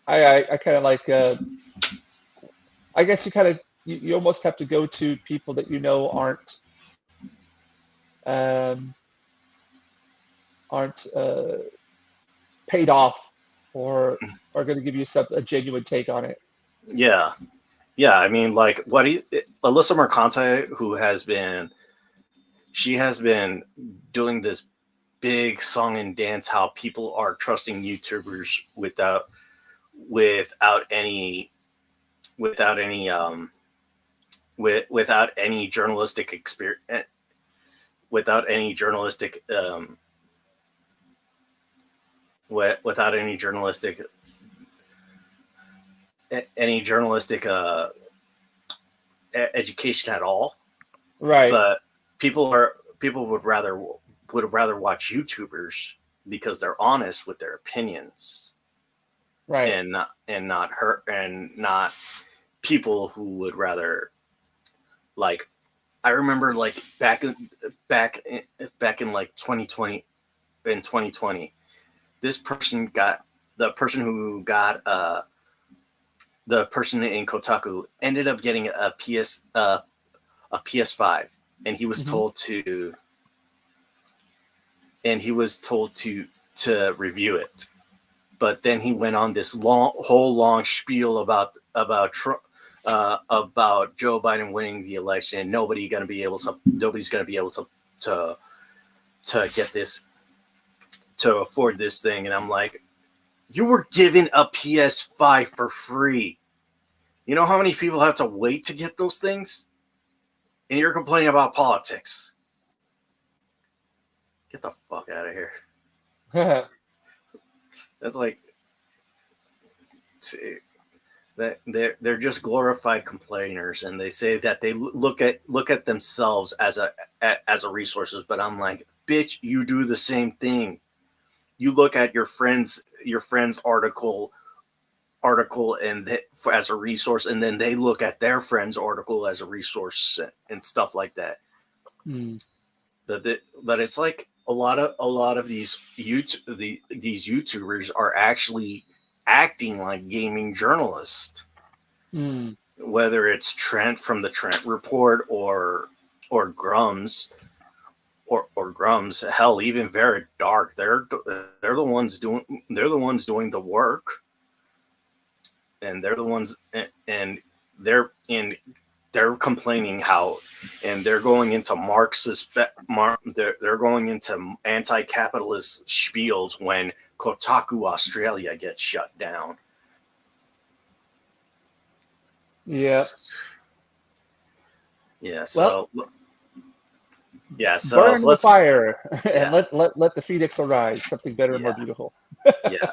S2: I kind of like. I guess you kind of you almost have to go to people that you know um, aren't paid off or are going to give you a genuine take on it.
S1: yeah, yeah. I mean, like Alyssa Mercante, she has been doing this big song and dance how people are trusting YouTubers without any without any without any journalistic experience, without any journalistic without any journalistic education at all.
S2: Right,
S1: But people would rather watch YouTubers because they're honest with their opinions
S2: right.
S1: and not hurt and not people who would rather like. I remember like back in like 2020 in 2020, this person got the person who got the person in Kotaku ended up getting a PS5, and he was
S2: Hmm.
S1: told to review it. But then he went on this long spiel about Joe Biden winning the election, and nobody's going to be able to get this to afford this thing. And I'm like, you were given a PS5 for free. You know how many people have to wait to get those things? And you're complaining about politics. Get the fuck out of here. That's like, see, that they're just glorified complainers, and they say that they look at themselves as a resources. But I'm like, bitch, you do the same thing. You look at your friend's article as a resource, and then they look at their friend's article as a resource and stuff like that.
S2: Mm.
S1: But it's like a lot of these these YouTubers are actually acting like gaming journalists,
S2: Mm.
S1: whether it's Trent from the Trent Report or Grums or Grums. Hell, even Very Dark. They're the ones doing the work, and they're the ones and they're in they're complaining how, and they're going into they're going into anti-capitalist spiels when Kotaku Australia gets shut down.
S2: Yeah.
S1: Yeah.
S2: Well,
S1: So
S2: burn the
S1: let's.
S2: fire and
S1: Yeah.
S2: let the phoenix arise, something better and more
S1: Yeah.
S2: beautiful.
S1: Yeah.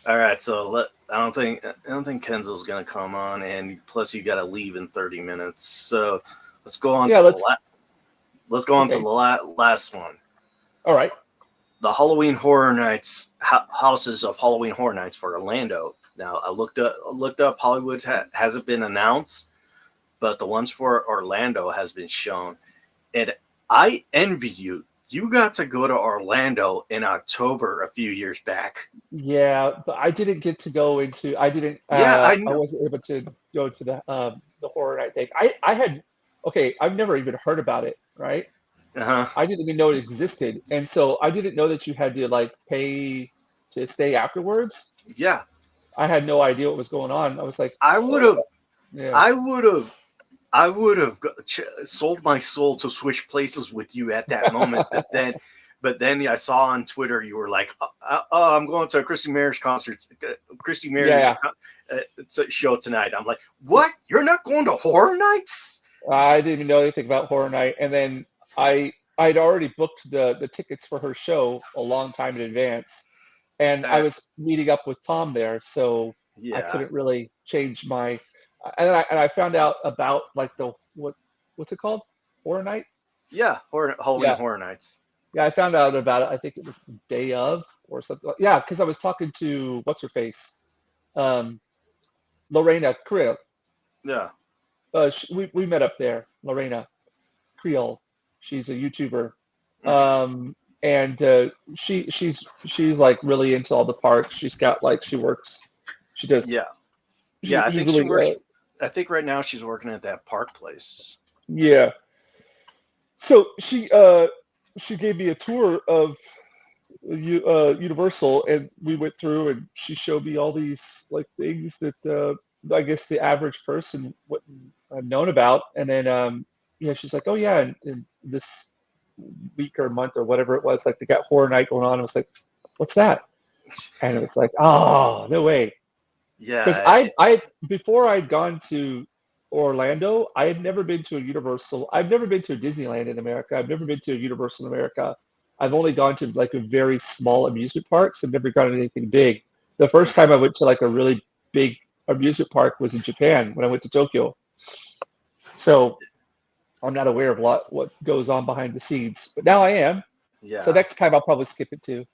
S1: All right. So I don't think Kenzo's gonna come on, and plus you got to leave in 30 minutes. So let's go on
S2: Yeah,
S1: to
S2: let's.
S1: let's go on to
S2: Okay.
S1: the last one.
S2: All right.
S1: The Halloween Horror Nights houses of Halloween Horror Nights for Orlando. Now I looked up Hollywood hasn't been announced, but the ones for Orlando has been shown. And I envy you. You got to go to Orlando in October a few years back.
S2: Yeah, but I didn't get to go into. I didn't.
S1: Yeah, I
S2: I
S1: know.
S2: wasn't able to go to the horror night thing. I had. Okay, I've never even heard about it. Right.
S1: Uh-huh.
S2: I didn't even know it existed, and so I didn't know that you had to like pay to stay afterwards.
S1: Yeah,
S2: I had no idea what was going on. I was like,
S1: I would have.
S2: yeah,
S1: I would have. I would have sold my soul to switch places with you at that moment, but then I saw on Twitter you were like, I'm going to a Christy Mayer's concert, Christy Mayer's
S2: yeah.
S1: show tonight." I'm like, "What? You're not going to Horror Nights?"
S2: I didn't even know anything about horror night, and then I'd already booked the tickets for her show a long time in advance, and I
S1: Uh,
S2: was meeting up with Tom there, so I
S1: yeah,
S2: couldn't really change my. And I found out about like the what's it called, horror night?
S1: yeah, Halloween
S2: Yeah,
S1: Horror Nights.
S2: yeah, I found out about it. I think it was the day of or something. Yeah, because I was talking to what's her face, um, Lorena Creel.
S1: Yeah,
S2: We met up there, Lorena Creole. She's a YouTuber,
S1: mhm.
S2: and she's like really into all the parks. She's got like she works, she does.
S1: Yeah, yeah. I
S2: She's
S1: think she
S2: really
S1: works. I think right now she's working at that park place.
S2: yeah. So she gave me a tour of Universal, and we went through, and she showed me all these like things that I guess the average person wouldn't have known about. And then she's like, oh yeah, and this week or month or whatever it was, like they got horror night going on. I was like, what's that? And it was like, oh no way, because
S1: Yeah,
S2: I before I'd gone to Orlando, I had never been to a Universal. I've never been to a Disneyland in America. I've never been to a Universal in America. I've only gone to like a very small amusement parks. I've never gone to anything big. The first time I went to like a really big amusement park was in Japan when I went to Tokyo. So I'm not aware of what goes on behind the scenes, but now I am. So
S1: yeah.
S2: next time I'll probably skip it too.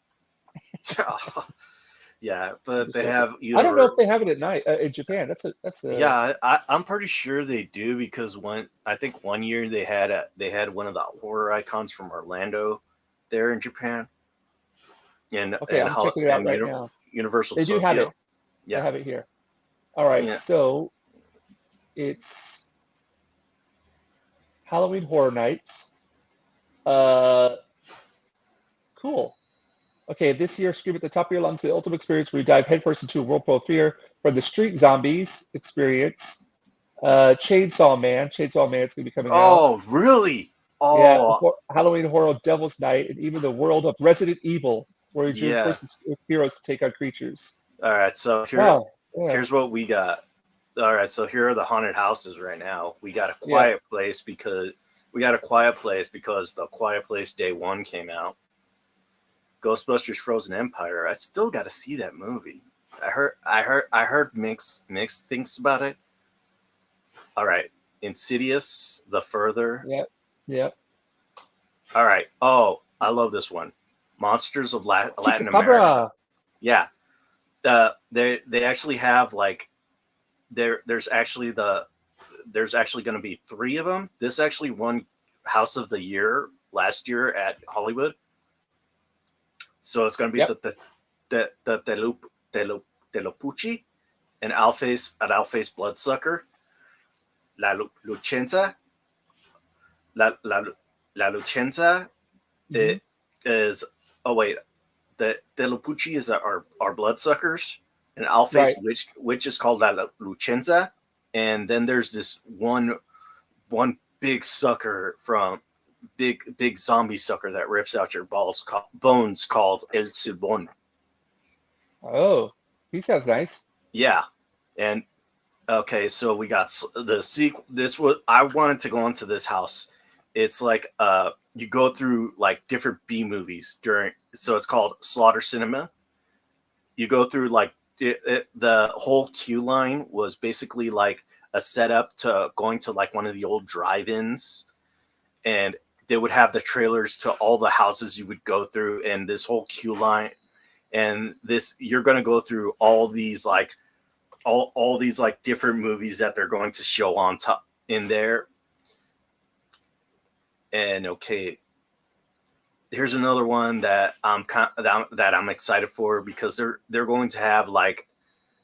S1: Yeah,
S2: I'm
S1: but
S2: just
S1: they
S2: joking.
S1: have
S2: I don't know if
S1: universe.
S2: they have it at night in Japan. That's a
S1: Yeah, I'm pretty sure they do because I think one year they had one of the horror icons from Orlando there in Japan and
S2: okay. I'm checking it out right now.
S1: Universal
S2: They do have it.
S1: Tokyo.
S2: I
S1: Yeah,
S2: have it here. All right,
S1: yeah,
S2: so it's Halloween Horror Nights. Uh, cool. Okay, this year, scream at the top of your lungs, the ultimate experience where you dive headfirst into a whirlpool of fear from the street zombies experience. Chainsaw Man. Chainsaw Man's going to be coming out.
S1: Oh, really?
S2: Yeah,
S1: Oh,
S2: Halloween Horror Devil's Night, and even the world of Resident Evil, where you join
S1: yeah.
S2: forces with heroes to take on creatures.
S1: All right, so
S2: Wow. Yeah.
S1: here's what we got. All right, so here are the haunted houses right now. We got a
S2: Yeah.
S1: quiet place because the Quiet Place Day 1 came out. Ghostbusters Frozen Empire. I still got to see that movie. I heard mixed things about it. All right, Insidious, The Further.
S2: Yeah. Yeah.
S1: All right. Oh, I love this one. Monsters of Latin America.
S2: Chupacabra.
S1: Yeah. They actually have like there's actually going to be 3 of them. This actually won House of the Year last year at Hollywood. So it's going to be
S2: Yep.
S1: the Telopuchi, an Alphase bloodsucker, La Luchenza. La Luchenza
S2: Mhm.
S1: is, oh wait, the Telopuchi is our bloodsuckers, and Alphase
S2: Right.
S1: which is called La Luchenza, and then there's this one big sucker from big zombie sucker that rips out your bones called El Silbon.
S2: Oh, he sounds nice.
S1: Yeah, and Okay, so we got the sequel. This was I wanted to go into this house. It's like you go through like different B movies during. So it's called Slaughter Cinema. You go through like the whole queue line was basically like a setup to going to like one of the old drive-ins, and they would have the trailers to all the houses you would go through, and this whole queue line, and this you're going to go through all these like all these like different movies that they're going to show on top in there. And okay, here's another one that that I'm excited for because they're going to have like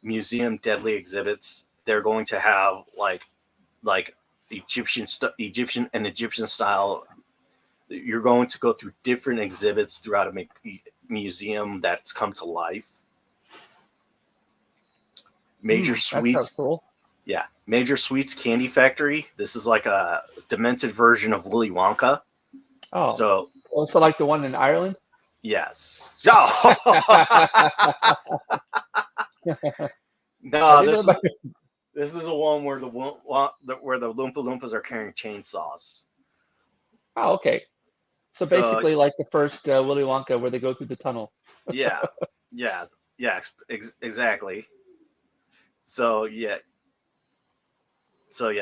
S1: museum deadly exhibits. They're going to have like Egyptian style. You're going to go through different exhibits throughout a museum that's come to life. Major
S2: That sounds
S1: Sweets,
S2: cool.
S1: yeah, Major Sweets Candy Factory. This is like a demented version of Willy Wonka.
S2: Oh,
S1: So
S2: also like the one in Ireland.
S1: yes. Oh!
S2: I
S1: No,
S2: didn't know about.
S1: this is a one where the Loompa Loompas are carrying chainsaws.
S2: Oh, okay. So
S1: So
S2: basically, like the first Willy Wonka, where they go through the tunnel.
S1: yeah, yeah, yeah, exactly. So yeah,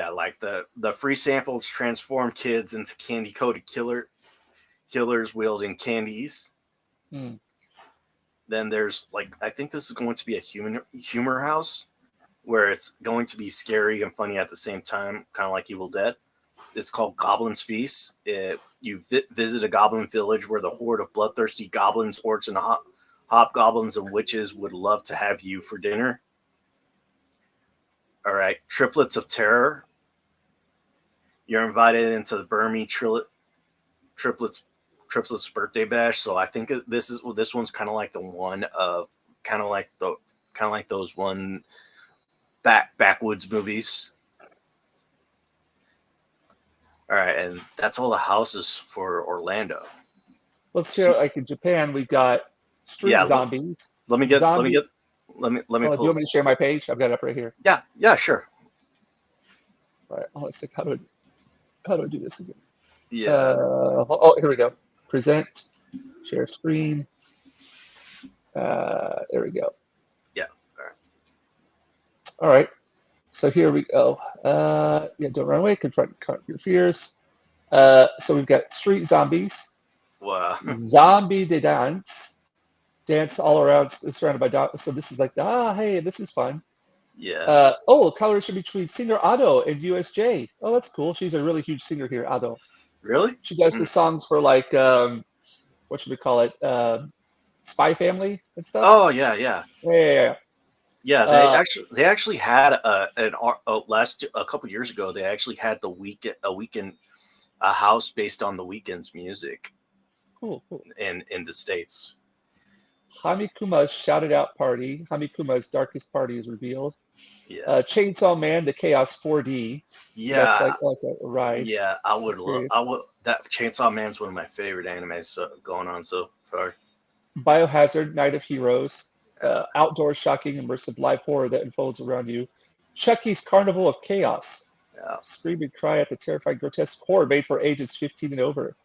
S1: like the free samples transform kids into candy coated killers wielding candies.
S2: Hmm.
S1: Then there's like I think this is going to be a humor house where it's going to be scary and funny at the same time, kind of like Evil Dead. It's called Goblin's Feast. You visit a goblin village where the horde of bloodthirsty goblins, orcs, and hobgoblins and witches would love to have you for dinner. All right, Triplets of Terror. You're invited into the Burmese triplets birthday bash. So I think this one's kind of like the one of kind of like those one backwoods movies. All right, and that's all the houses for Orlando.
S2: Let's hear like in Japan, we've got street
S1: Yeah,
S2: zombies.
S1: let me
S2: Zombie.
S1: let me
S2: Oh, do you
S1: pull.
S2: want me to share my page? I've got it up right here.
S1: Yeah, sure.
S2: All right. Oh, let's see. How do I do this again?
S1: Yeah,
S2: Oh, here we go. Present, share screen. There we go.
S1: yeah. All right.
S2: All right. So here we go. Yeah, don't run away. Confront your fears. So we've got street zombies,
S1: Wow.
S2: zombie de dance all around, surrounded by dogs. So this is like, hey, this is fun.
S1: Yeah.
S2: Collaboration between singer Ado and USJ. Oh, that's cool. She's a really huge singer here, Ado.
S1: Really?
S2: She does the songs for like, what should we call it? Spy Family and stuff.
S1: Oh yeah, yeah.
S2: Yeah.
S1: Yeah, they actually had a couple years ago. They actually had a house based on the weekend's music
S2: Cool.
S1: in the States.
S2: Hamikuma's Shouted Out Party. Hamikuma's Darkest Party is revealed.
S1: Yeah,
S2: Chainsaw Man, the Chaos 4D. That's
S1: yeah,
S2: like a ride.
S1: yeah. I would that Chainsaw Man's one of my favorite animes going on so far.
S2: Biohazard, Night of Heroes. Outdoor shocking immersive live horror that unfolds around you. Chucky's Carnival of Chaos.
S1: Yeah.
S2: Scream and cry at the terrifying grotesque horror made for ages 15 and over.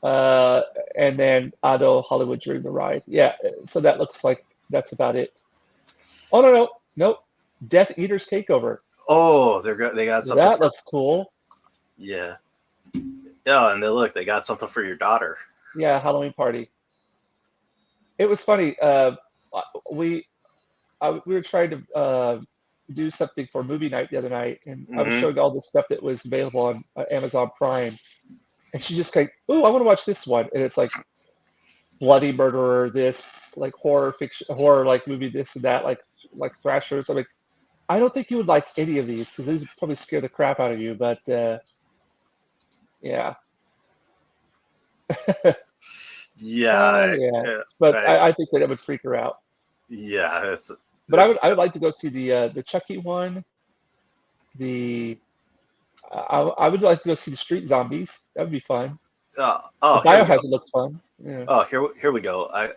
S2: And then Ado Hollywood During the Ride. Yeah, so that looks like that's about it. Oh, no. Death Eater's Takeover.
S1: Oh, they got something.
S2: That looks cool.
S1: Yeah. Yeah, and they got something for your daughter.
S2: Yeah, Halloween party. It was funny. We were trying to do something for movie night the other night, and I was showing all the stuff that was available on Amazon Prime, and she just like, "Oh, I want to watch this one," and it's like bloody murderer, this like horror like movie, this and that, like thrashers. I'm like, I don't think you would like any of these because these would probably scare the crap out of you. But yeah.
S1: Yeah.
S2: But I think that it would freak her out.
S1: Yeah,
S2: but I would like to go see the Chucky one. I would like to go see the Street Zombies. That would be fun. The Biohazard looks fun. Yeah.
S1: Oh, here we go. I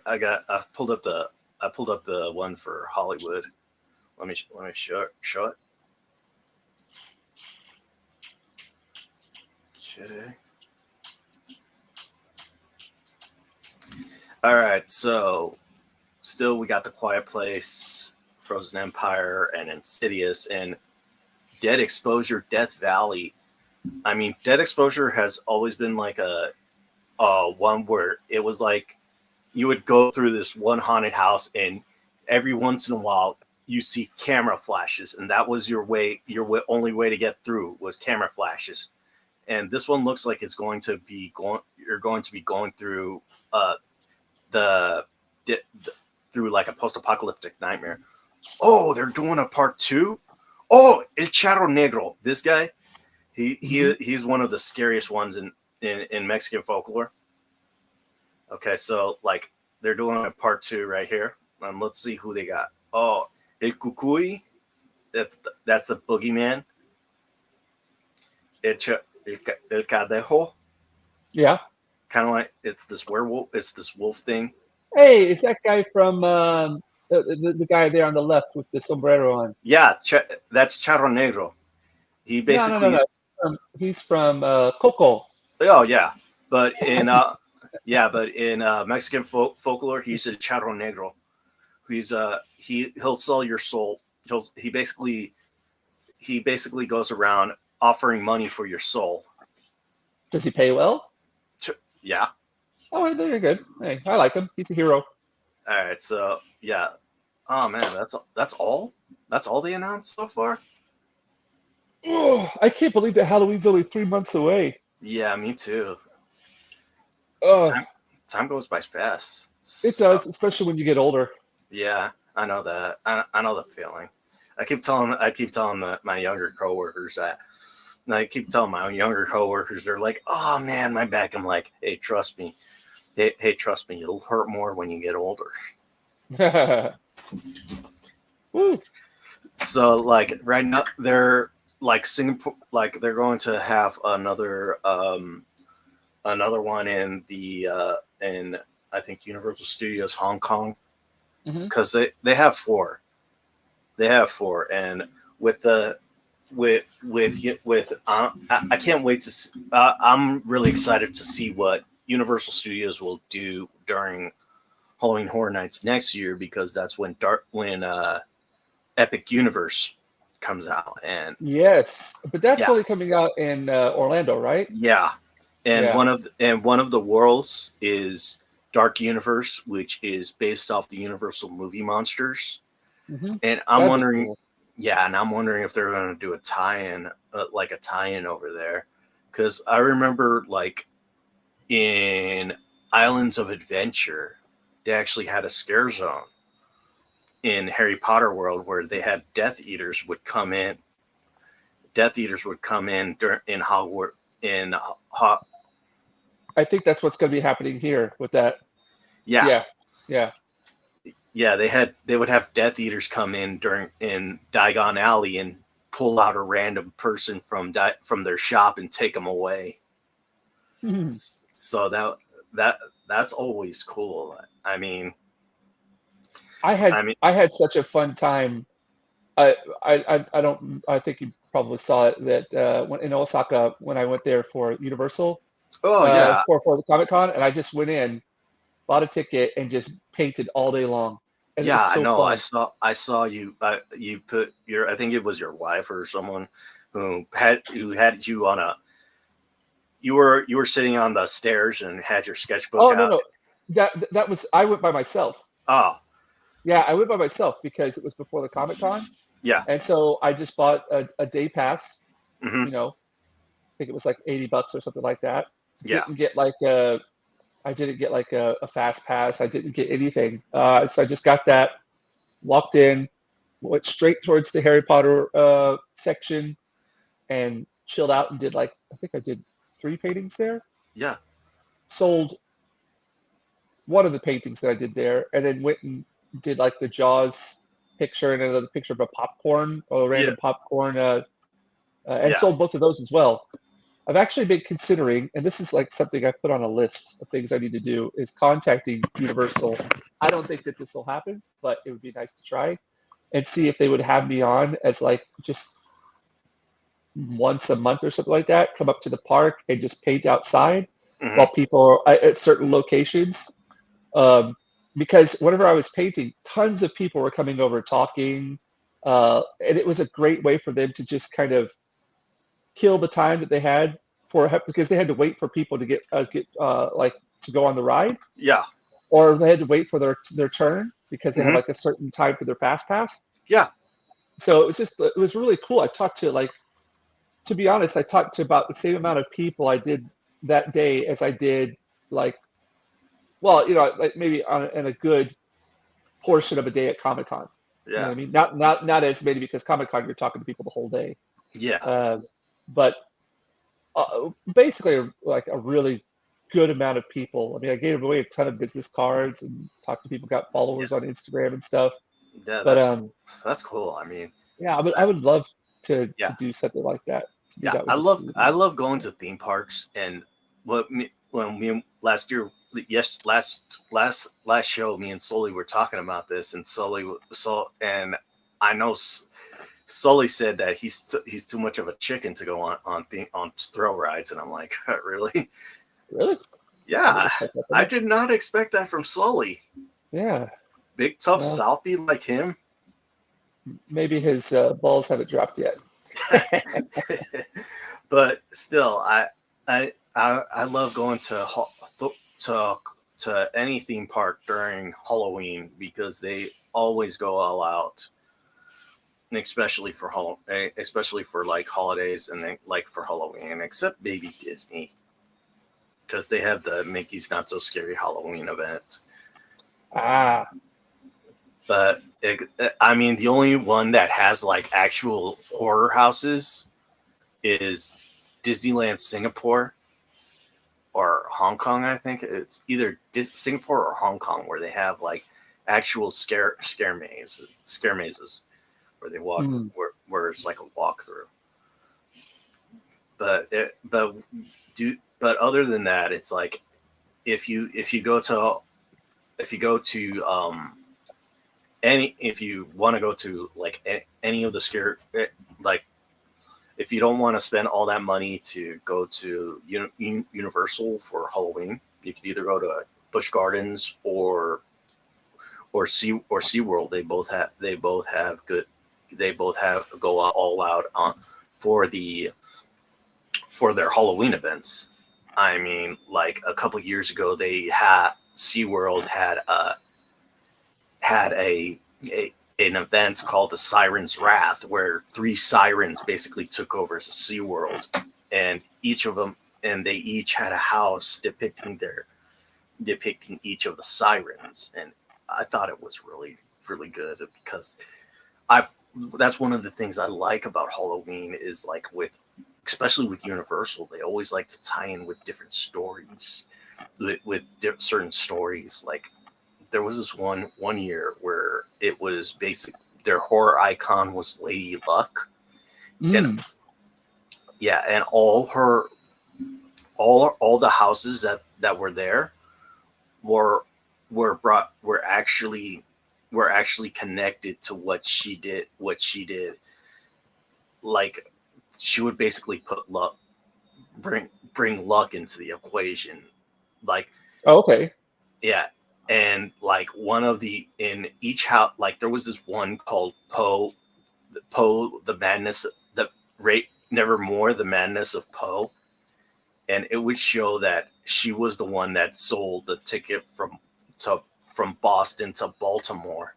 S1: pulled up the one for Hollywood. Let me show it. Okay. All right, so still we got The Quiet Place, Frozen Empire, and Insidious, and Dead Exposure, Death Valley. I mean, Dead Exposure has always been like a one where it was like you would go through this one haunted house, and every once in a while you see camera flashes, and that was your only way to get through was camera flashes. And this one looks like it's going to be going. You're going to be going through the, the through like a post-apocalyptic nightmare. Oh, they're doing a part 2. Oh, El Charro Negro. This guy, he's one of the scariest ones in Mexican folklore. Okay, so like they're doing a part 2 right here. Let's see who they got. Oh, El Cucuy. That's the boogeyman. El Cadejo.
S2: Yeah.
S1: Kind of like it's this werewolf. It's this wolf thing.
S2: Hey, is that guy from the guy there on the left with the sombrero on?
S1: Yeah, that's Charro Negro. He basically.
S2: No. He's from Coco.
S1: Oh yeah, but in Mexican folklore, he's a Charro Negro. He'll sell your soul. He basically goes around offering money for your soul.
S2: Does he pay well?
S1: Yeah.
S2: Oh, they're good. Hey, I like him. He's a hero.
S1: All right, so yeah. Oh man, that's all. That's all they announced so far.
S2: Oh, I can't believe that Halloween's only 3 months away.
S1: Yeah, me too.
S2: Oh,
S1: time goes by fast.
S2: It does, especially when you get older.
S1: Yeah, I know that. I know the feeling. I keep telling my younger coworkers that. And I keep telling my younger coworkers, they're like, "Oh man, my back." I'm like, "Hey, trust me. Hey, trust me. It'll hurt more when you get older."
S2: Woo.
S1: So, like right now, they're like Singapore. Like they're going to have another one in the in I think Universal Studios Hong Kong, because they have 4. They have 4, and with the with I can't wait to see, I'm really excited to see what Universal Studios will do during Halloween Horror Nights next year, because that's when Epic Universe comes out. And
S2: yes, but that's only coming out in Orlando, right?
S1: Yeah. And one of the worlds is Dark Universe, which is based off the Universal movie monsters. And I'm wondering, I'm wondering if they're going to do a tie-in, over there, because I remember like in Islands of Adventure, they actually had a scare zone in Harry Potter world where they had Death Eaters would come in. Death Eaters would come in in Hogwarts
S2: I think that's what's going to be happening here with that.
S1: Yeah.
S2: Yeah,
S1: they would have Death Eaters come in in Diagon Alley and pull out a random person from their shop and take them away. So that's always cool. I mean,
S2: I had such a fun time. I think you probably saw it that when in Osaka when I went there for Universal.
S1: Oh yeah.
S2: For the Comic-Con, and I just went in, bought a ticket, and just painted all day long. And
S1: yeah,
S2: so
S1: I know.
S2: fun.
S1: I saw you. You put I think it was your wife or someone who had you on a. You were sitting on the stairs and had your sketchbook.
S2: Oh
S1: out.
S2: No, that was I went by myself.
S1: Oh.
S2: Yeah, I went by myself because it was before the Comic-Con.
S1: Yeah.
S2: And so I just bought a day pass.
S1: Mm-hmm.
S2: You know, I think it was like $80 or something like that.
S1: Yeah.
S2: I didn't get like a fast pass. I didn't get anything. So I just got that, walked in, went straight towards the Harry Potter section, and chilled out and I think I did 3 paintings there.
S1: Yeah.
S2: Sold one of the paintings that I did there, and then went and did like the Jaws picture and another picture of a popcorn or a random popcorn, and sold both of those as well. I've actually been considering, and this is like something I put on a list of things I need to do, is contacting Universal. I don't think that this will happen, but it would be nice to try. and see if they would have me on as like just once a month or something like that, come up to the park and just paint outside while people are at certain locations. Because whenever I was painting, tons of people were coming over talking, and it was a great way for them to just kind of kill the time that they had because they had to wait for people to get like to go on the ride,
S1: Yeah.
S2: or they had to wait for their turn because they had
S1: Mhm.
S2: like a certain time for their fast pass.
S1: Yeah.
S2: So it was really cool. I talked to to be honest, I talked to about the same amount of people I did that day as I did like, well, like maybe in a good portion of a day at Comic-Con. You know what
S1: Yeah.
S2: I mean? Not as many, because Comic-Con you're talking to people the whole day.
S1: Yeah.
S2: But basically like a really good amount of people. I mean, I gave away a ton of business cards and talked to people, got followers on Instagram and stuff.
S1: Yeah.
S2: But
S1: That's cool. I mean,
S2: yeah, I would love to
S1: yeah.
S2: do something like that. To do
S1: Yeah.
S2: that with the
S1: I
S2: community.
S1: love going to theme parks, and when me last year, last show, me and Sully were talking about this, and and I know Sully said that he's too much of a chicken to go on thrill rides, and I'm like, really?
S2: Really? I didn't
S1: Yeah,
S2: expect that from
S1: I
S2: him.
S1: did not expect that from Sully.
S2: Yeah.
S1: Big tough
S2: Well,
S1: Southie like him.
S2: maybe his balls haven't dropped yet.
S1: But still, I love going to to any theme park during Halloween, because they always go all out, and especially for like holidays, and then like for Halloween, except maybe Disney, because they have the Mickey's Not So Scary Halloween event.
S2: Ah.
S1: But I mean, the only one that has like actual horror houses is Disneyland Singapore or Hong Kong. I think it's either Singapore or Hong Kong, where they have like actual scare mazes where they walk
S2: Mm.
S1: where it's like a walkthrough. But other than that, it's like if you go to if you want to go to like any of the like if you don't want to spend all that money to go to Universal for Halloween, you could either go to Busch Gardens or SeaWorld. They both have go all out on for their Halloween events. I mean, like a couple years ago, SeaWorld had an event called the Siren's Wrath, where 3 sirens basically took over SeaWorld, and they each had a house depicting each of the sirens. And I thought it was really, really good, because that's one of the things I like about Halloween is like especially with Universal, they always like to tie in with different stories, with certain stories. Like there was this one year where it was their horror icon was Lady Luck, and and all the houses that were there were actually connected to what she did. Like she would basically bring luck into the equation. Like,
S2: Oh, okay.
S1: yeah. And like in each house, like there was this one called Poe, the madness, the rate Nevermore, the madness of Poe. And it would show that she was the one that sold the ticket from Boston to Baltimore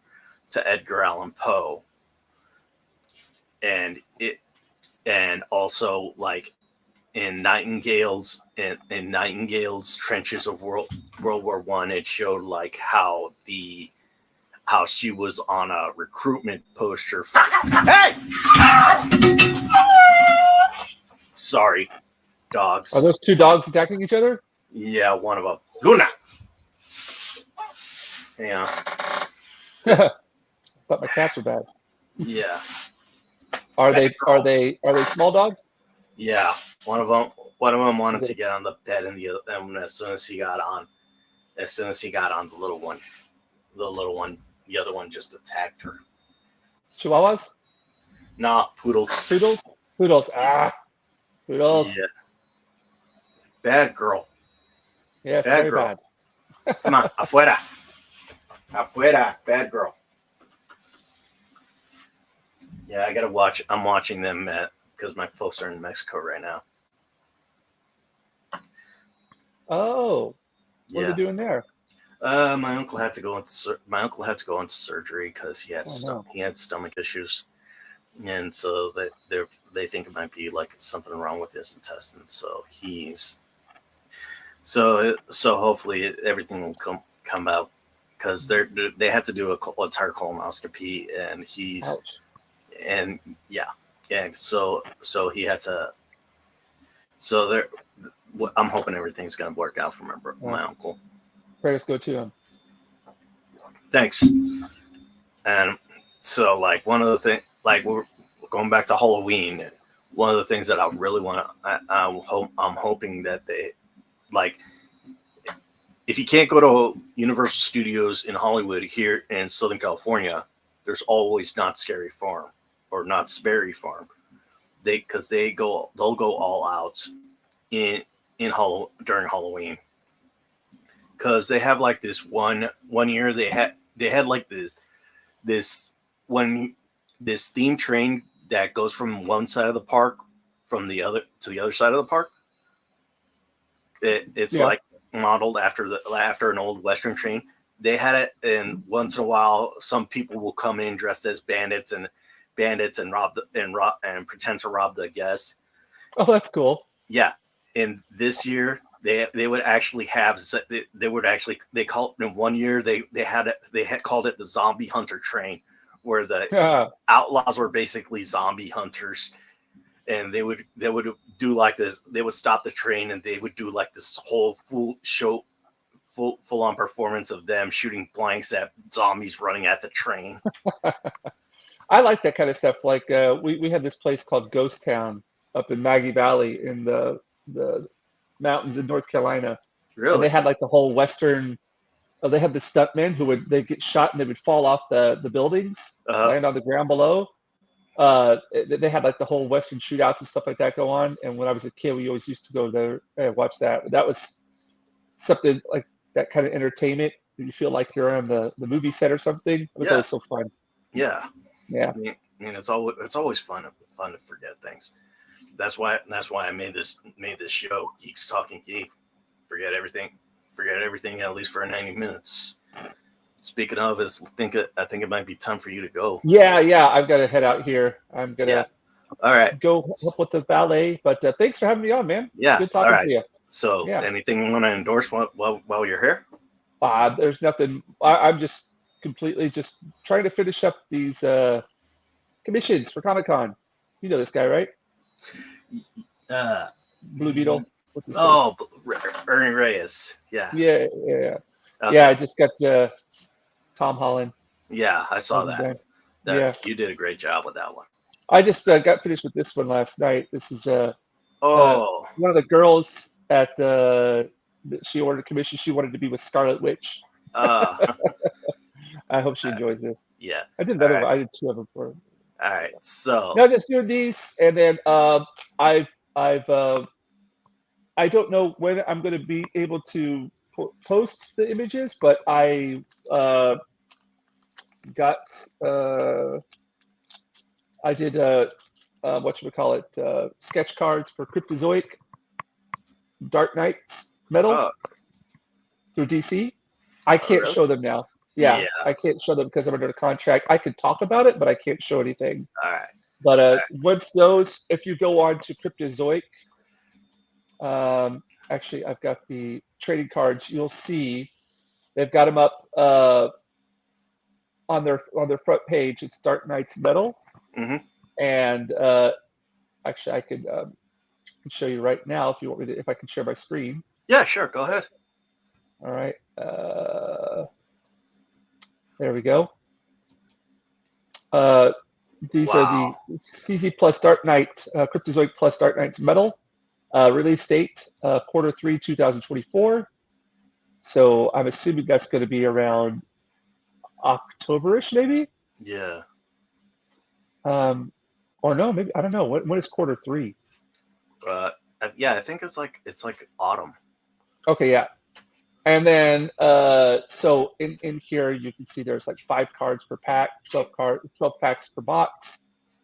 S1: to Edgar Allan Poe. And also like in Nightingale's trenches of World War One, it showed like how she was on a recruitment poster. Hey! Sorry, dogs.
S2: Are those 2 dogs attacking each other?
S1: Yeah, one of them. Luna. Yeah.
S2: Thought my cats were bad.
S1: Yeah.
S2: Are they small dogs?
S1: Yeah. One of them wanted to get on the bed, and as soon as he got on the little one, the other one just attacked her.
S2: Chihuahuas?
S1: Nah, poodles.
S2: Poodles? Poodles. Poodles.
S1: Yeah. Bad girl.
S2: Yes,
S1: Bad
S2: very
S1: girl.
S2: bad.
S1: Come on, afuera. Afuera. Bad girl. Yeah, I gotta watch. I'm watching them because my folks are in Mexico right now.
S2: Oh, what are they
S1: Yeah.
S2: doing there?
S1: My uncle had to go into surgery because
S2: Oh no.
S1: he had stomach issues, and so they think it might be like something wrong with his intestines. So so hopefully everything will come out because they had to do a entire colonoscopy, and
S2: Ouch.
S1: and yeah, so he had to. So there, I'm hoping everything's gonna work out for my uncle.
S2: Prayers go to him.
S1: Thanks. And so, like, one of the things, like, we're going back to Halloween. One of the things that I really want to, I'm hoping that they, like, if you can't go to Universal Studios in Hollywood here in Southern California, there's always Not Scary Farm or Not Sperry Farm. Because they'll go all out in during Halloween. Because they have like this one year they had like this one this theme train that goes from one side of the park from the other to the other side of the park. It's
S2: Yeah.
S1: like modeled after an old Western train. They had it, and once in a while, some people will come in dressed as bandits and pretend to rob the guests.
S2: Oh, that's cool.
S1: Yeah, and this year they would actually have they called in one year they had called it the Zombie Hunter Train, where the outlaws were basically zombie hunters, and they would do like this. They would stop the train and they would do like this whole full on performance of them shooting blanks at zombies running at the train.
S2: I like that kind of stuff. Like we had this place called Ghost Town up in Maggie Valley in the mountains in North Carolina.
S1: Really?
S2: And they had like the whole Western. They had the stuntmen who they get shot and they would fall off the buildings, land on the ground below. They had like the whole Western shootouts and stuff like that go on. And when I was a kid, we always used to go there and watch that. That was something like that kind of entertainment. You feel like you're on the movie set or something. It was always so fun.
S1: Yeah.
S2: Yeah.
S1: I mean, it's always fun to forget things. That's why I made this show, Geeks Talking Geek. Forget everything at least for 90 minutes. Speaking of, I think it might be time for you to go.
S2: Yeah, I've got to head out here. I'm gonna
S1: all right
S2: go help with the ballet. But thanks for having me on, man.
S1: Yeah,
S2: good talking to you.
S1: So, anything you want to endorse while you're here?
S2: There's nothing. I'm just completely just trying to finish up these commissions for Comic-Con. You know this guy, right? Blue Beetle. What's his name?
S1: Ernie Reyes. Yeah.
S2: Yeah.
S1: Okay.
S2: Yeah, I just got Tom Holland.
S1: Yeah, I saw that.
S2: Yeah.
S1: You did a great job with that one.
S2: I just got finished with this one last night. This is one of the girls at she ordered a commission. She wanted to be with Scarlet Witch. I hope she enjoys this.
S1: Yeah.
S2: I did another one. I did two of them for her.
S1: All right. So
S2: no, just doing these, and then I don't know when I'm going to be able to post the images, but I got I did sketch cards for Cryptozoic Dark Knights Metal through DC. I can't show them now. Yeah, I can't show them because I'm under a contract. I could talk about it, but I can't show anything.
S1: All right.
S2: But once those, if you go on to Cryptozoic, actually, I've got the trading cards. You'll see they've got them up on their front page. It's Dark Knights Metal, and actually, I could show you right now if you want me to. If I can share my screen.
S1: Yeah, sure. Go ahead.
S2: All right. There we go. These are the CZ plus Dark Knight, Cryptozoic plus Dark Knights Metal. Release date, Q3 2024. So I'm assuming that's going to be around October-ish, maybe?
S1: Yeah.
S2: Or no, maybe I don't know. When is quarter three?
S1: Yeah, I think it's like autumn.
S2: Okay, yeah. And then so in here you can see there's like 5 cards per pack, 12 packs per box.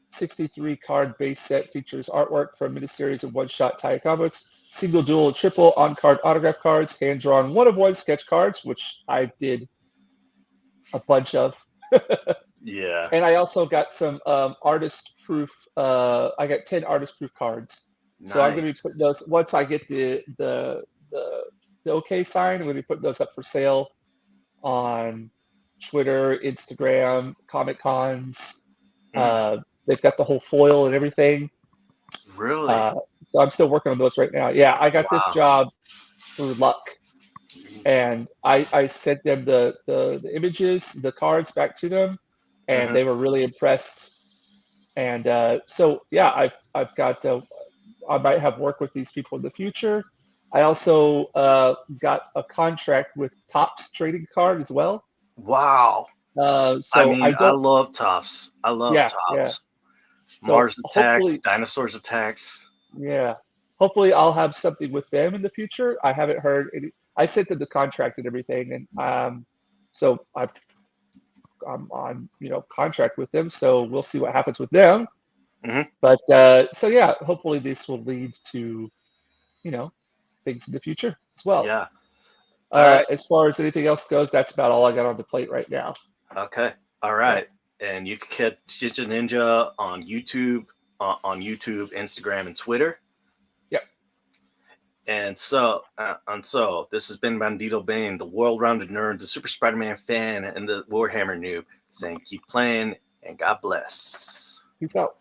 S2: 63 card base set features artwork from miniseries of one-shot tie comics, single, dual, triple on-card autograph cards, hand-drawn one-of-one sketch cards, which I did a bunch of.
S1: Yeah.
S2: And I also got some artist proof. I got 10 artist proof cards. So I'm going to be putting
S1: Nice.
S2: those once I get the OK sign. I'm going to be putting those up for sale on Twitter, Instagram, Comic Cons. They've got the whole foil and everything.
S1: Really?
S2: So I'm still working on those right now. Yeah, I got this
S1: Wow.
S2: job through luck, and I sent them the images, the cards back to them, and they were really impressed. And so yeah, I've got I might have work with these people in the future. I also got a contract with Topps Trading Card as well.
S1: Wow. I
S2: So I
S1: mean, I
S2: don't.
S1: love Tops. I love
S2: Yeah, yeah.
S1: Tops.
S2: So
S1: Mars Attacks,
S2: hopefully,
S1: Dinosaurs Attacks.
S2: yeah. Hopefully, I'll have something with them in the future. I haven't heard any. I sent them the contract and everything, and so I'm on contract with them. So we'll see what happens with them.
S1: Mhm.
S2: But so yeah, hopefully this will lead to things in the future as well.
S1: Yeah. All right.
S2: As far as anything else goes, that's about all I got on the plate right now.
S1: Okay. All right. And you can catch Ninja Ninja on YouTube, Instagram, and Twitter.
S2: Yep.
S1: And so this has been Bandito Bane, the world-rounded nerd, the Super Spider-Man fan, and the Warhammer noob, saying keep playing and God bless.
S2: Peace out.